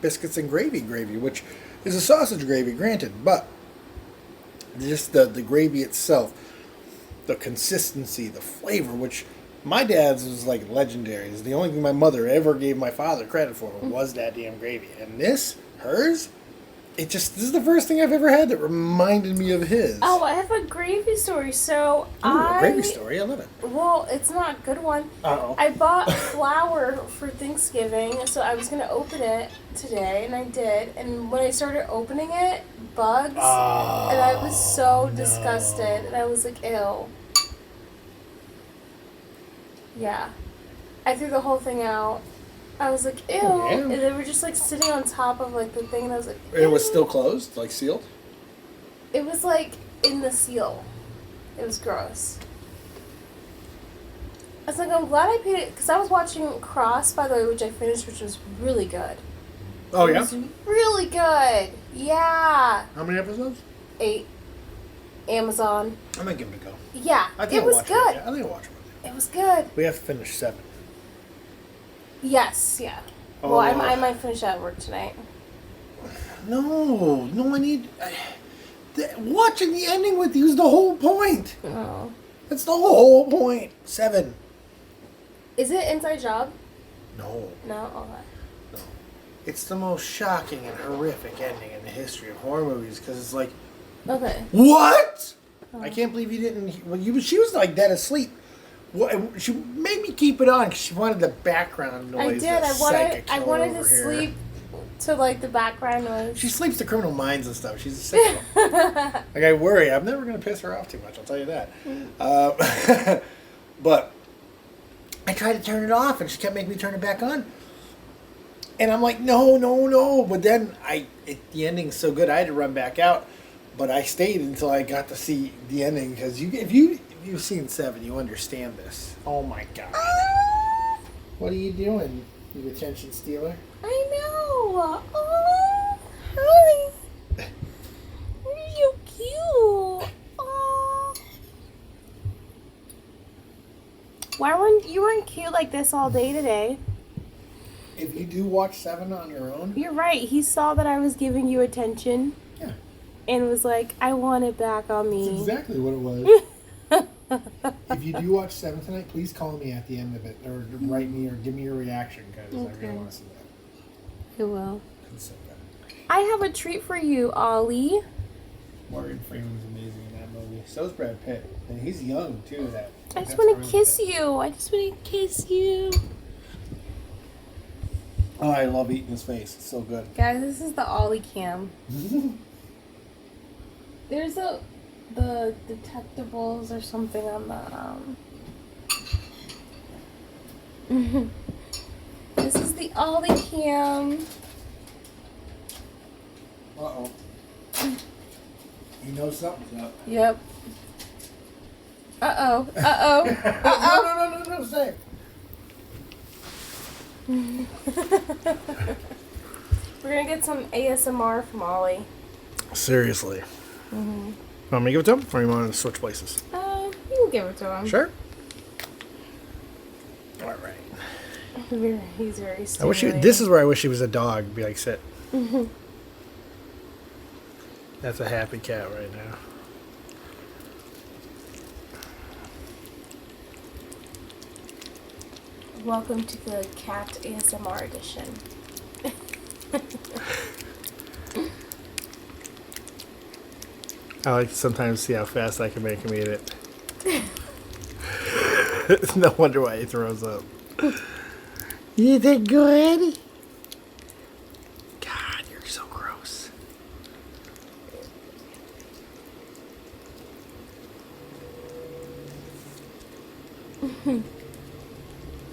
biscuits and gravy, which is a sausage gravy, granted, but just the gravy itself, the consistency, the flavor, which my dad's was like legendary. It's the only thing my mother ever gave my father credit for was that damn gravy. And hers, this is the first thing I've ever had that reminded me of his. Oh, I have a gravy story. So A gravy story, I love it. Well, it's not a good one. Uh-oh. I bought flour for Thanksgiving, so I was gonna open it today, and I did. And when I started opening it, bugs, and I was so disgusted, and I was like, ew. Yeah, I threw the whole thing out. I was like, ew, yeah. and they were just like sitting on top of like the thing, and I was like, ew. It was still closed, like sealed? It was like in the seal. It was gross. I was like, I'm glad I paid it, because I was watching Cross, by the way, which I finished, which was really good. Oh, It yeah? was really good. Yeah. How many episodes? 8. Amazon. I might give it a go. Yeah, I think it I'll was watch good. I think I'll watch it. It was good. We have to finish 7. Yes, yeah. Oh. Well, I might finish at work tonight. No, I need... watching the ending with you is the whole point. Oh. That's the whole point. 7. Is it Inside Job? No. No? Okay. No. It's the most shocking and horrific ending in the history of horror movies because it's like, Okay. what? Oh. I can't believe you didn't... Well, she was like dead asleep. Well, she made me keep it on because she wanted the background noise. I did. I wanted to sleep to like the background noise. She sleeps to Criminal Minds and stuff. She's a sick one. Like, I worry. I'm never going to piss her off too much. I'll tell you that. But I tried to turn it off, and she kept making me turn it back on. And I'm like, no. But then the ending's so good, I had to run back out. But I stayed until I got to see the ending because if you've seen 7, you understand this. Oh my god! What are you doing, you attention stealer? I know. Oh, hi. You're so cute. Oh. Why weren't you cute like this all day today? If you do watch 7 on your own, You're right. He saw that I was giving you attention. Yeah. And was like, I want it back on me. That's exactly what it was. If you do watch 7 tonight, please call me at the end of it, or write me, or give me your reaction, because I really want to see that. I will. It's so good. I have a treat for you, Ollie. Morgan Freeman's amazing in that movie. So is Brad Pitt, and he's young too. I just want to kiss you. I just want to kiss you. Oh, I love eating his face. It's so good. Guys, this is the Ollie cam. There's the detectables or something on the This is the Ollie cam. Uh-oh. You know something's up. Yep. Uh-oh. Uh-oh. No, say. We're gonna get some ASMR from Ollie. Seriously. Want me to give it to him, or you want to switch places? You can give it to him. Sure. All right. He's very I wish this is where I wish he was a dog. Be like, sit. That's a happy cat right now. Welcome to the cat ASMR edition. I like to sometimes see how fast I can make him eat it. It's no wonder why he throws up. You did good? God, you're so gross.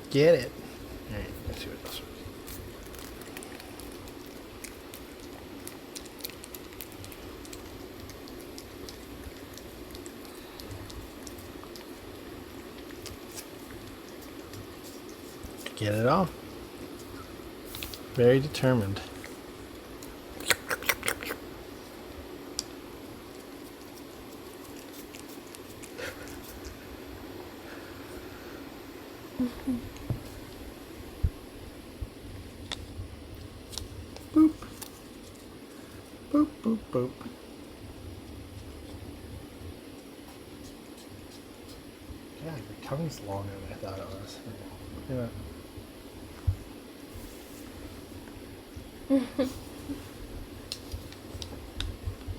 Get it. Alright, let's see what else. Get it all. Very determined. Boop. Boop, boop, boop. Yeah, your tongue's longer than I thought it was. Yeah.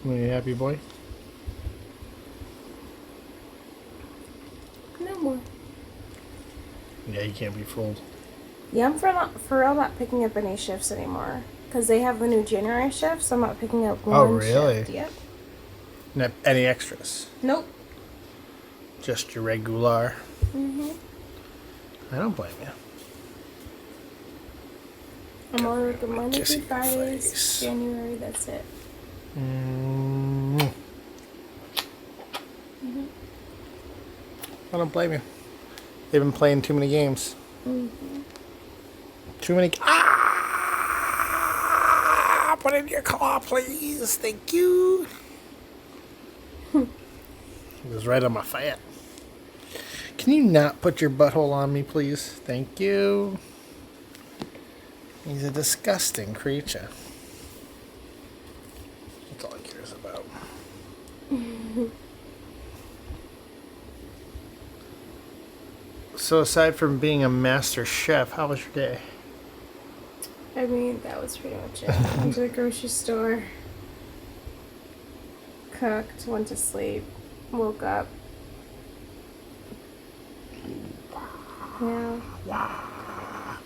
Are you happy, boy? No more. Yeah, you can't be fooled. Yeah, I'm for real not picking up any shifts anymore. Because they have the new January shift, so I'm not picking up one Oh, really? shift. Yep. Not any extras? Nope. Just your regular? Mm-hmm. I don't blame you. I'm only working Monday Kissy through Fridays, face. January, that's it. Mm. I don't blame you. They've been playing too many games. Mm-hmm. Too many. Put in your claw, please. Thank you. It was right on my fat. Can you not put your butthole on me, please? Thank you. He's a disgusting creature. That's all he cares about. So aside from being a master chef, how was your day? I mean, that was pretty much it. Went to the grocery store, cooked, went to sleep, woke up. Yeah.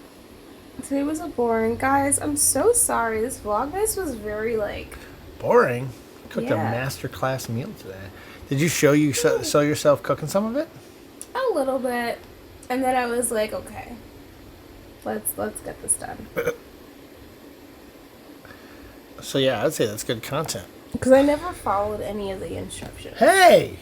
Today was a boring. Guys, I'm so sorry. This Vlogmas was very, like... Boring? Cooked a Yeah. masterclass meal today. Did you show yourself cooking some of it? A little bit. And then I was like, okay, let's get this done. So yeah, I'd say that's good content. Because I never followed any of the instructions. Hey!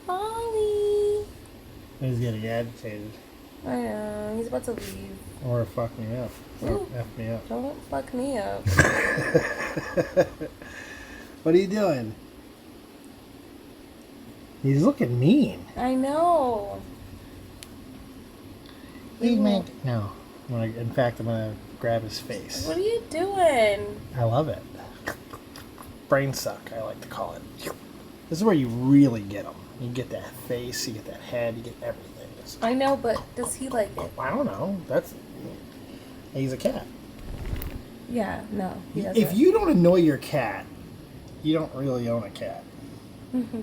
Ollie. He's getting agitated. I know, he's about to leave. Or fuck me up. Or F me up. Don't fuck me up. What are you doing? He's looking mean. I know. No. In fact, I'm going to grab his face. What are you doing? I love it. Brain suck, I like to call it. This is where you really get him. You get that face, you get that head, you get everything. I know, but does he like it? I don't know. He's a cat. Yeah, no, he doesn't. If you don't annoy your cat, you don't really own a cat. Look,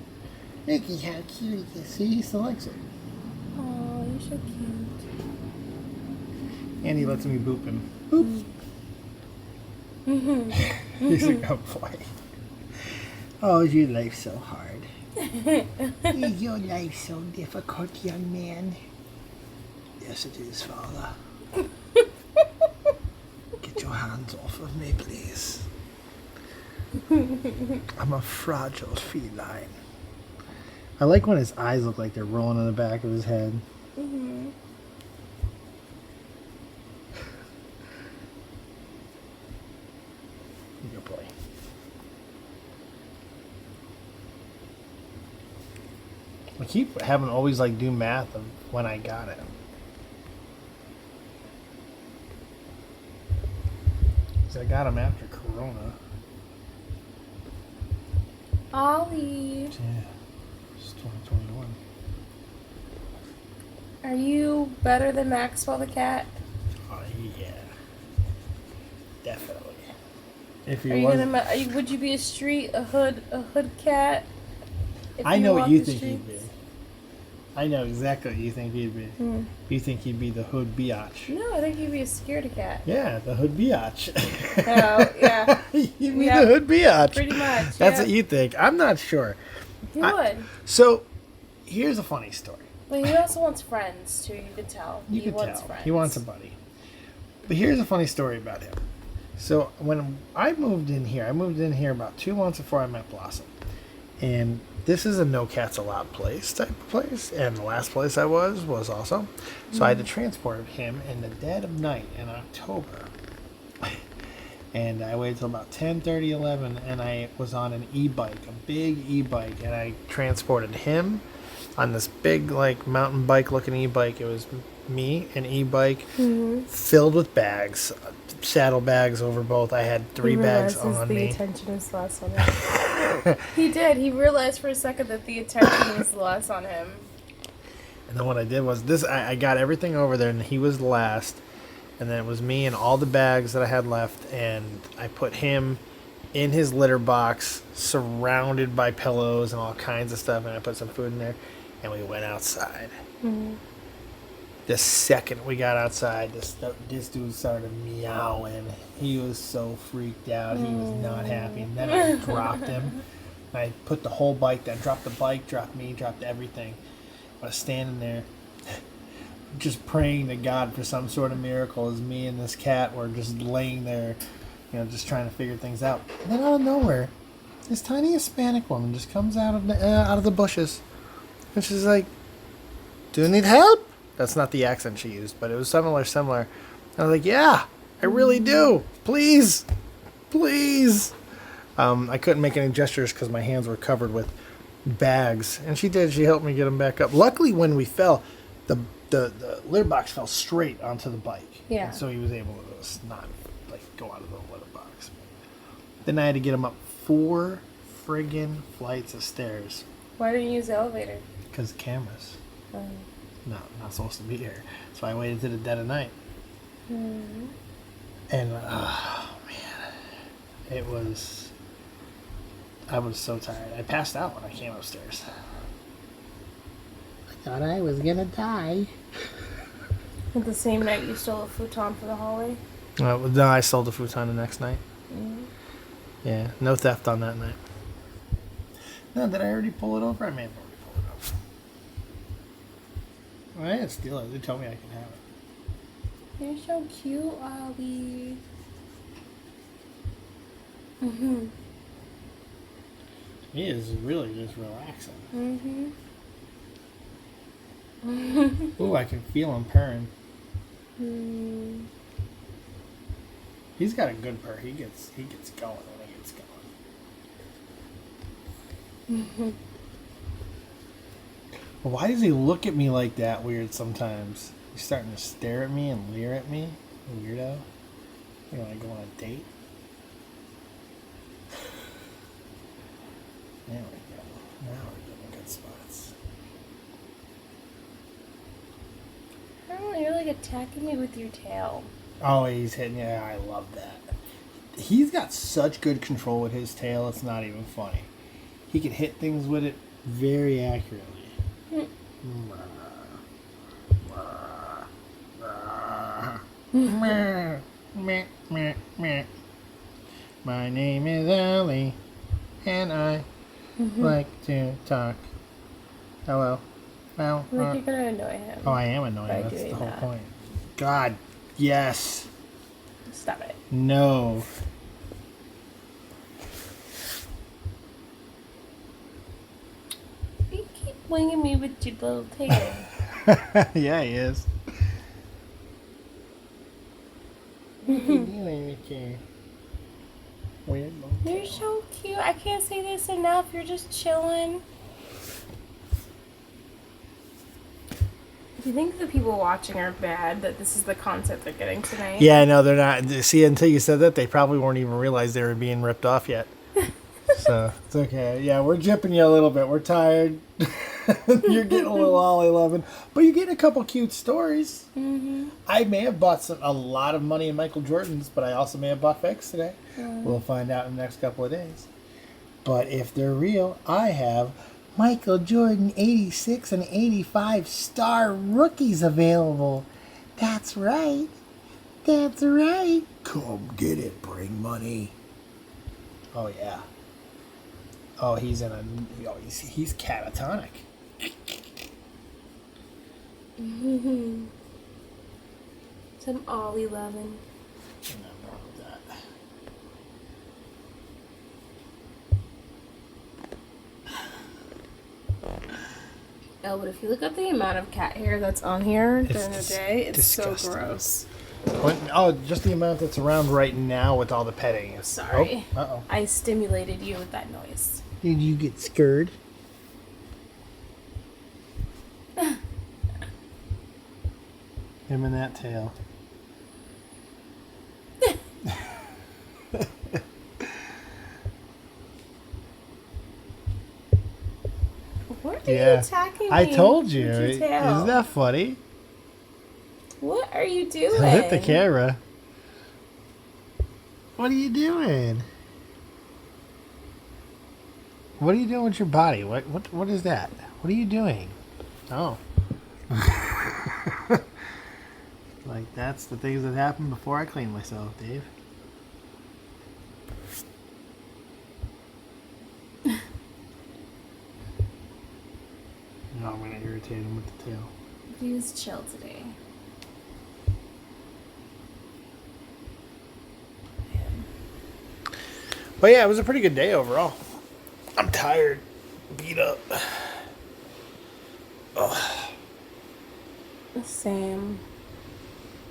how cute he is. See, he still likes it. Oh, you're so cute. And he lets me boop him. Boop. He's a good boy. Oh, is your life so hard? Is your life so difficult, young man? Yes, it is, Father. Get your hands off of me, please. I'm a fragile feline. I like when his eyes look like they're rolling on the back of his head. Mm-hmm. Good boy. I keep having to always like do math of when I got it. So I got him after Corona. Ollie, Yeah, it's 2021. are you better than Maxwell the cat? Oh yeah, definitely. If he Are you was, gonna? Would you be a hood cat? if I know what walked you the think he'd streets? be. I know exactly what you think he'd be. Hmm. You think he'd be the hood biatch. No, I think you'd be a scaredy cat. Yeah, the hood biatch. Oh, yeah. You'd be Yeah, the hood biatch. Pretty much. That's yeah. what you think. I'm not sure. He would. So, here's a funny story. But he also wants friends too. You could tell. You he could wants tell. friends. He wants a buddy. But here's a funny story about him. So, when I moved in here about 2 months before I met Blossom. And this is a no cats allowed place type of place. And the last place I was also. So I had to transport him in the dead of night in October. And I waited till about 10:30, 11, and I was on an e-bike, a big e-bike, and I transported him on this big, like, mountain bike looking e-bike. It was me, an e-bike, filled with bags, saddle bags over both. I had 3 bags on the me. attention was less on him. He did. He realized for a second that the attention was less on him. And then what I did was this: I got everything over there, and he was last. And then it was me and all the bags that I had left, and I put him in his litter box, surrounded by pillows and all kinds of stuff, and I put some food in there, and we went outside. Mm-hmm. The second we got outside, this dude started meowing. He was so freaked out. He was not happy. And then I dropped him. I put the whole bike down, dropped the bike, dropped me, dropped everything. I was standing there just praying to God for some sort of miracle as me and this cat were just laying there, just trying to figure things out. And then out of nowhere, this tiny Hispanic woman just comes out of the bushes. And she's like, "Do you need help?" That's not the accent she used, but it was similar. I was like, "Yeah, I really do. Please. Please." I couldn't make any gestures because my hands were covered with bags, and she did. She helped me get them back up. Luckily, when we fell, the litter box fell straight onto the bike. Yeah. And so he was able to not like go out of the litter box. Then I had to get him up 4 friggin' flights of stairs. Why didn't you use the elevator? Because cameras. Not supposed to be here. So I waited to the dead of night. And oh man, I was so tired. I passed out when I came upstairs. I thought I was gonna die. The same night you stole a futon for the hallway? No, I sold the futon the next night. Yeah, no theft on that night. No, did I already pull it over? I may have already pulled it over. I didn't steal it. They told me I could have it. You're so cute, Ollie. He is really just relaxing. Ooh, I can feel him purring. He's got a good purr. He gets going when he gets going. Well, why does he look at me like that weird sometimes? He's starting to stare at me and leer at me. Weirdo. You want to go on a date? There we go. Now we're getting good spots. Oh, you're like attacking me with your tail. Oh, he's hitting you. I love that. He's got such good control with his tail, it's not even funny. He can hit things with it very accurately. My name is Ollie, and I like to talk. Hello. Well, Like you're gonna annoy him. oh, I am annoying. by That's the doing whole that. point. God, yes. Stop it. No. You keep winging me with your little tail. Yeah, he is. What are you doing, Mickey? Weird little You're tail. so cute. I can't say this enough. You're just chilling. Do you think the people watching are bad that this is the concept they're getting tonight? Yeah, no, they're not. See, until you said that, they probably weren't even realize they were being ripped off yet. So, it's okay. Yeah, we're jipping you a little bit. We're tired. You're getting a little Ollie loving. But you're getting a couple cute stories. I may have bought a lot of money in Michael Jordan's, but I also may have bought fakes today. We'll find out in the next couple of days. But if they're real, I have Michael Jordan 86 and 85 star rookies available. That's right. That's right. Come get it. Bring money. Oh, yeah. Oh, he's in a. Oh, he's catatonic. Some Ollie loving. Nothing wrong with that. Oh, but if you look up the amount of cat hair that's on here It's during the day, it's disgusting. so gross. Oh, just the amount that's around right now with all the petting. Sorry. Oh, uh-oh. I stimulated you with that noise. Did you get scared? Him and that tail. What are you attacking me? I told you. with your tail? Isn't that funny? What are you doing? Hit the camera. What are you doing? What are you doing with your body? What is that? What are you doing? Oh. Like, that's the things that happen before I clean myself, Dave. No, I'm going to irritate him with the tail. He was chill today. But yeah, it was a pretty good day overall. I'm tired. Beat up. Ugh. Same.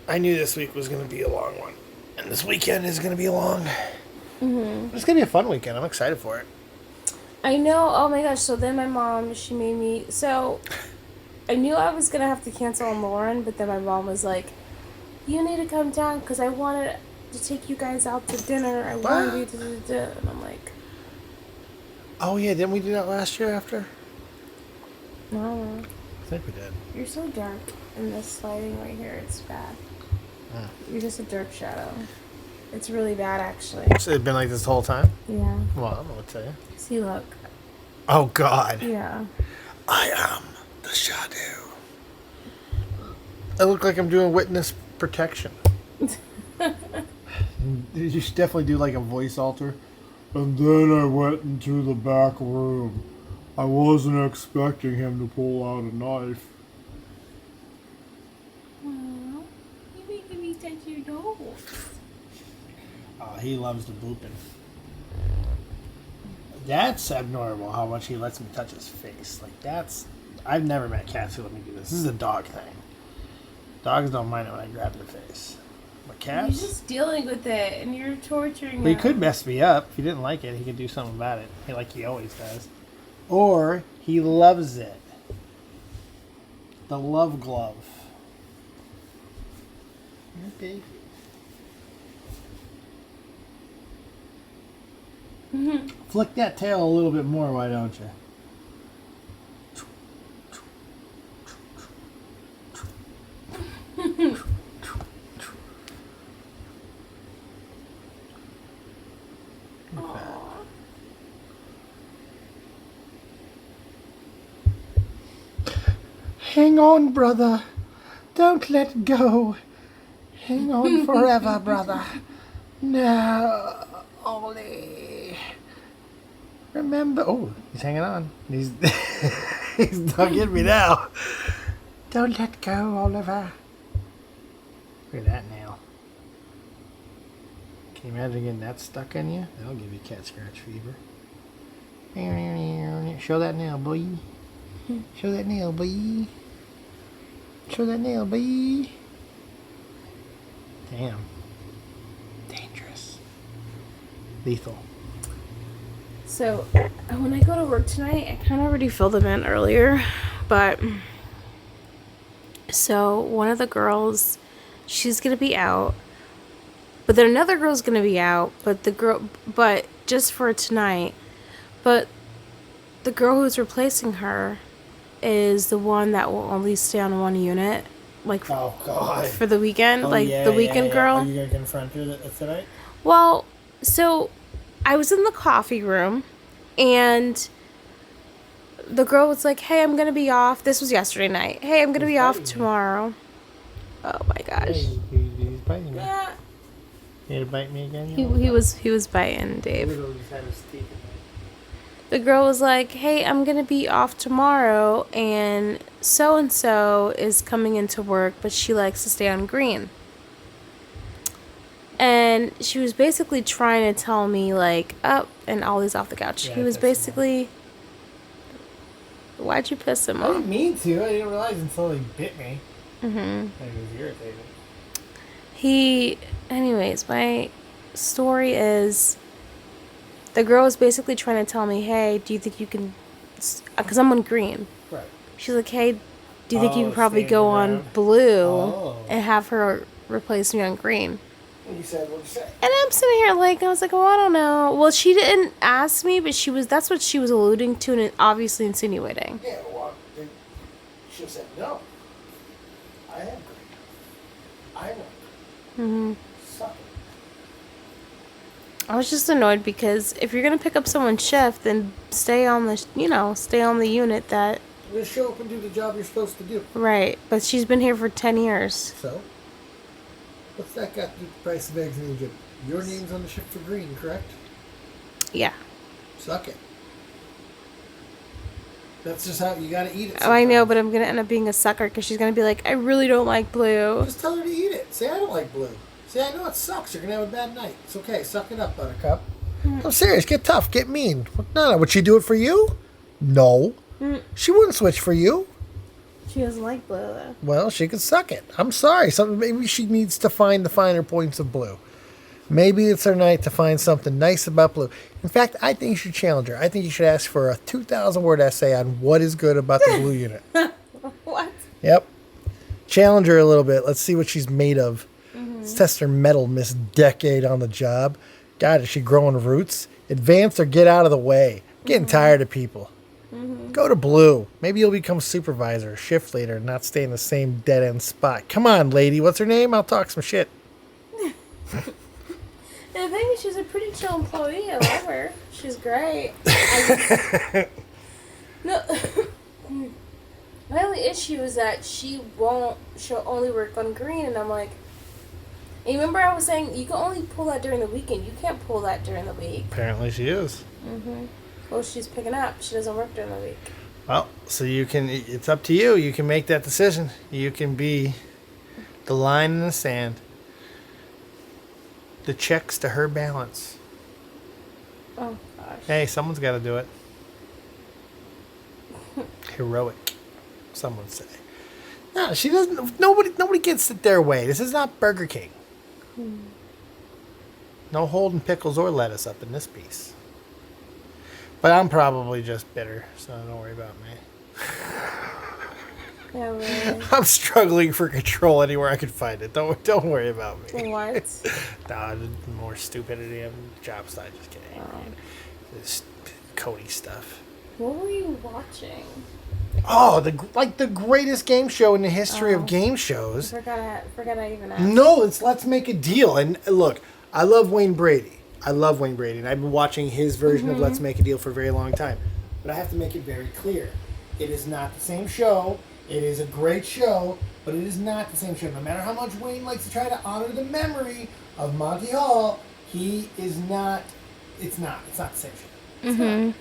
I knew this week was going to be a long one. And this weekend is going to be long. It's gonna be a fun weekend. I'm excited for it. I know. Oh my gosh. So then my mom, she made me. So I knew I was going to have to cancel on Lauren, but then my mom was like, you need to come down because I wanted to take you guys out to dinner. I wanted you to. And I'm like, Oh yeah, didn't we do that last year after? no. I think we did. You're so dark in this lighting right here. It's bad. You're just a dark shadow. It's really bad, actually. So it's been like this whole time? Yeah. Well, I don't know what to tell you. See, look. Oh God. Yeah. I am the shadow. I look like I'm doing witness protection. You should definitely do like a voice alter. And then I went into the back room. I wasn't expecting him to pull out a knife. Aww. You're making me touch your nose. Oh, he loves the booping. That's abnormal how much he lets me touch his face. Like, that's... I've never met cats who let me do this. This is a dog thing. Dogs don't mind it when I grab their face. But cats... You're just dealing with it, and you're torturing He him. could mess me up. If he didn't like it, he could do something about it. Like he always does. Or he loves it. The love glove. Okay. Flick that tail a little bit more, why don't you? Hang on, brother. Don't let go. Hang on forever, brother. No, Ollie. Remember... Oh, he's hanging on. He's he's not getting me now. Don't let go, Oliver. Look at that nail. Can you imagine getting that stuck in you? That'll give you cat scratch fever. Show that nail, boy. Show that nail, boy. Show that nail, boy. Damn. Dangerous. Lethal. So, when I go to work tonight, I kind of already filled them in earlier, but... So, one of the girls, she's going to be out, but then another girl's going to be out, but just for tonight. But the girl who's replacing her is the one that will only stay on one unit, like, Oh, God. for the weekend, the weekend girl. Are you going to confront her tonight? Well, so I was in the coffee room and the girl was like, hey, I'm going to be off. This was yesterday night. Hey, I'm going to be off tomorrow. Oh my gosh. He's biting me. Yeah. You gonna bite me again? He was biting Dave. Literally just had his teeth in me. The girl was like, hey, I'm going to be off tomorrow and so is coming into work, but she likes to stay on green. And she was basically trying to tell me, like, up, and Ollie's off the couch. Yeah, He was basically... Why'd you piss him I off? didn't mean to. I didn't realize until he bit me. Mm-hmm. I was irritated. Anyways, my story is... The girl was basically trying to tell me, hey, do you think you can... Because I'm on green. Right. She's like, hey, do you think you can probably stand go your on ground. blue and have her replace me on green? And you said, what'd you say? And I'm sitting here like, I was like, well, I don't know. Well, she didn't ask me, but that's what she was alluding to and obviously insinuating. Yeah, well, she should have said no. I am green. I want Mm-hmm. suck it. I was just annoyed because if you're going to pick up someone's shift, then stay on the unit that... Just show up and do the job you're supposed to do. Right, but she's been here for 10 years. So? What's that got to do with the price of eggs in Egypt? Your name's on the ship for green, correct? Yeah. Suck it. That's just how you gotta eat it. Oh, I know, sometimes. but I'm going to end up being a sucker because she's going to be like, I really don't like blue. Just tell her to eat it. Say, I don't like blue. Say, I know it sucks. You're going to have a bad night. It's okay. Suck it up, Buttercup. I'm serious. Get tough. Get mean. No, would she do it for you? No. She wouldn't switch for you. She doesn't like blue, though. Well, she could suck it. I'm sorry. Maybe she needs to find the finer points of blue. Maybe it's our night to find something nice about Blue. In fact, I think you should challenge her. I think you should ask for a 2,000-word essay on what is good about the Blue unit. What? Yep. Challenge her a little bit. Let's see what she's made of. Let's test her mettle Miss Decade on the job. God, is she growing roots? Advance or get out of the way. Getting tired of people. Go to Blue. Maybe you'll become supervisor, shift leader, and not stay in the same dead-end spot. Come on, lady. What's her name? I'll talk some shit. The thing is, she's a pretty chill employee. I love her. She's great. No. My only issue is that she'll only work on green, and I'm like, and remember I was saying you can only pull that during the weekend. You can't pull that during the week. Apparently she is. Well, she's picking up. She doesn't work during the week. Well, so it's up to you. You can make that decision. You can be the line in the sand. The checks to her balance. Oh, gosh. Hey, someone's got to do it. Heroic, some would say. No, she doesn't. Nobody gets it their way. This is not Burger King. No holding pickles or lettuce up in this piece. But I'm probably just bitter, so don't worry about me. Yeah, really. I'm struggling for control anywhere I can find it. Don't worry about me. What? Nah, more stupidity on the job side. Just kidding. This Cody stuff. What were you watching? Oh, the greatest game show in the history of game shows. Forgot I even asked. No, it's Let's Make a Deal. And look, I love Wayne Brady. And I've been watching his version of Let's Make a Deal for a very long time. But I have to make it very clear. It is not the same show. It is a great show, but it is not the same show. No matter how much Wayne likes to try to honor the memory of Monty Hall, he is not. It's not the same show. It's not.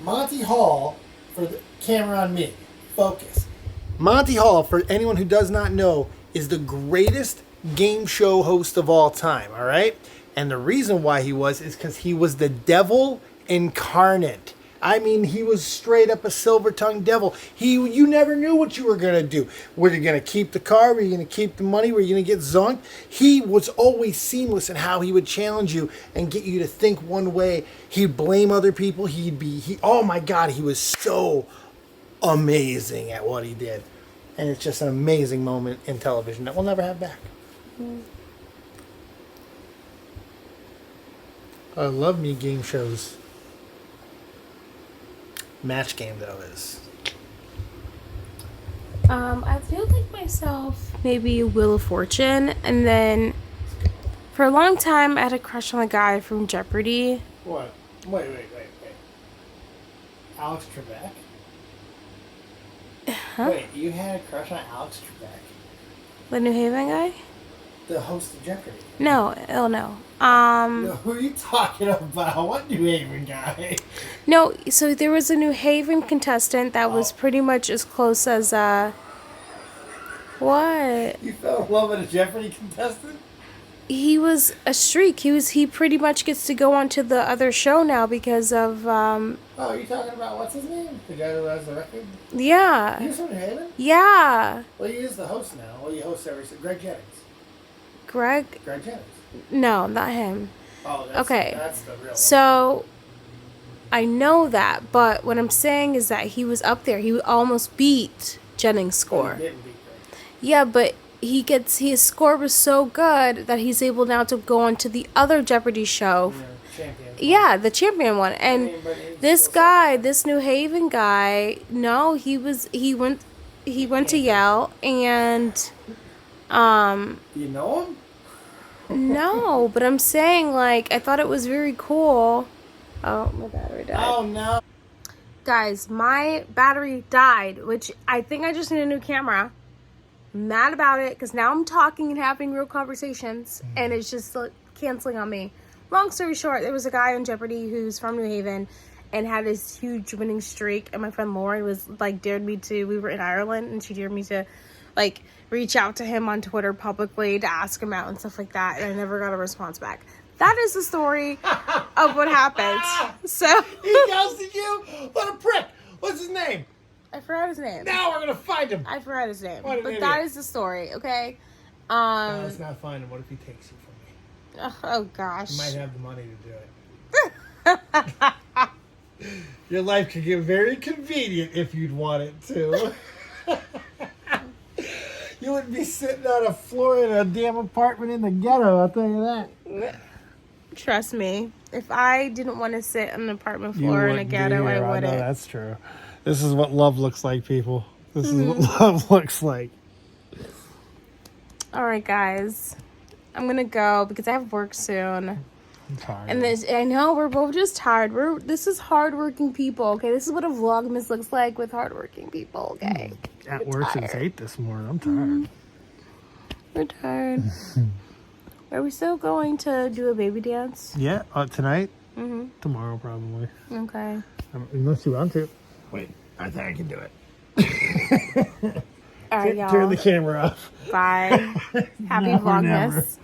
Monty Hall, for the camera on me, focus. Monty Hall, for anyone who does not know, is the greatest game show host of all time, all right? And the reason why he was is because he was the devil incarnate. I mean, he was straight up a silver-tongued devil. You never knew what you were going to do. Were you going to keep the car? Were you going to keep the money? Were you going to get zonked? He was always seamless in how he would challenge you and get you to think one way. He'd blame other people. Oh my God, he was so amazing at what he did. And it's just an amazing moment in television that we'll never have back. I love me game shows. Match Game, though, is... I feel like myself, maybe Wheel of Fortune, and then for a long time I had a crush on a guy from Jeopardy. What? Wait. Alex Trebek? Huh? Wait, you had a crush on Alex Trebek? The New Haven guy? The host of Jeopardy? No. No, who are you talking about? What New Haven guy? No, so there was a New Haven contestant that was pretty much as close as, what? You fell in love with a Jeopardy contestant? He was a streak. He pretty much gets to go on to the other show now because of, Oh, are you talking about, what's his name? The guy who has the record? yeah. He was from New Haven? Yeah. Well, he is the host now. Well, he hosts Greg Jennings. Greg? Greg Jennings. No, not him. Oh, that's the real one. So, I know that, but what I'm saying is that he was up there. He almost beat Jennings' score. He didn't beat Greg. Yeah, but his score was so good that he's able now to go on to the other Jeopardy show. Champion. Yeah, the champion one. And this guy, this New Haven guy, no, he went to Yale, and You know him? no, but I'm saying, like, I thought it was very cool. Oh, my battery died. Oh, no. Guys, my battery died, which I think I just need a new camera. I'm mad about it because now I'm talking and having real conversations, and it's just like, canceling on me. Long story short, there was a guy on Jeopardy who's from New Haven and had this huge winning streak, and my friend Lauren was like, we were in Ireland, and she dared me to like reach out to him on Twitter publicly to ask him out and stuff like that, and I never got a response back. That is the story of what happened. So He ghosted you? What a prick. What's his name? I forgot his name. Now we're going to find him. I forgot his name. What an But idiot. that is the story, okay? No, let's not find him. What if he takes you from me? Oh gosh. You might have the money to do it. Your life could get very convenient if you'd want it to. You wouldn't be sitting on a floor in a damn apartment in the ghetto, I'll tell you that. Trust me. If I didn't want to sit on an apartment floor in a ghetto, I I wouldn't. know that's true. This is what love looks like, people. This is what love looks like. All right, guys. I'm going to go because I have work soon. I'm tired. And I know we're both just tired. This is hardworking people, okay? This is what a Vlogmas looks like with hardworking people, okay? At work since 8 this morning. I'm tired. We're tired. Are we still going to do a baby dance? Yeah, tonight? Mm-hmm. Tomorrow, probably. Okay. Unless you want to. Wait, I think I can do it. All right, y'all. Turn the camera off. Bye. Happy Now or Vlogmas.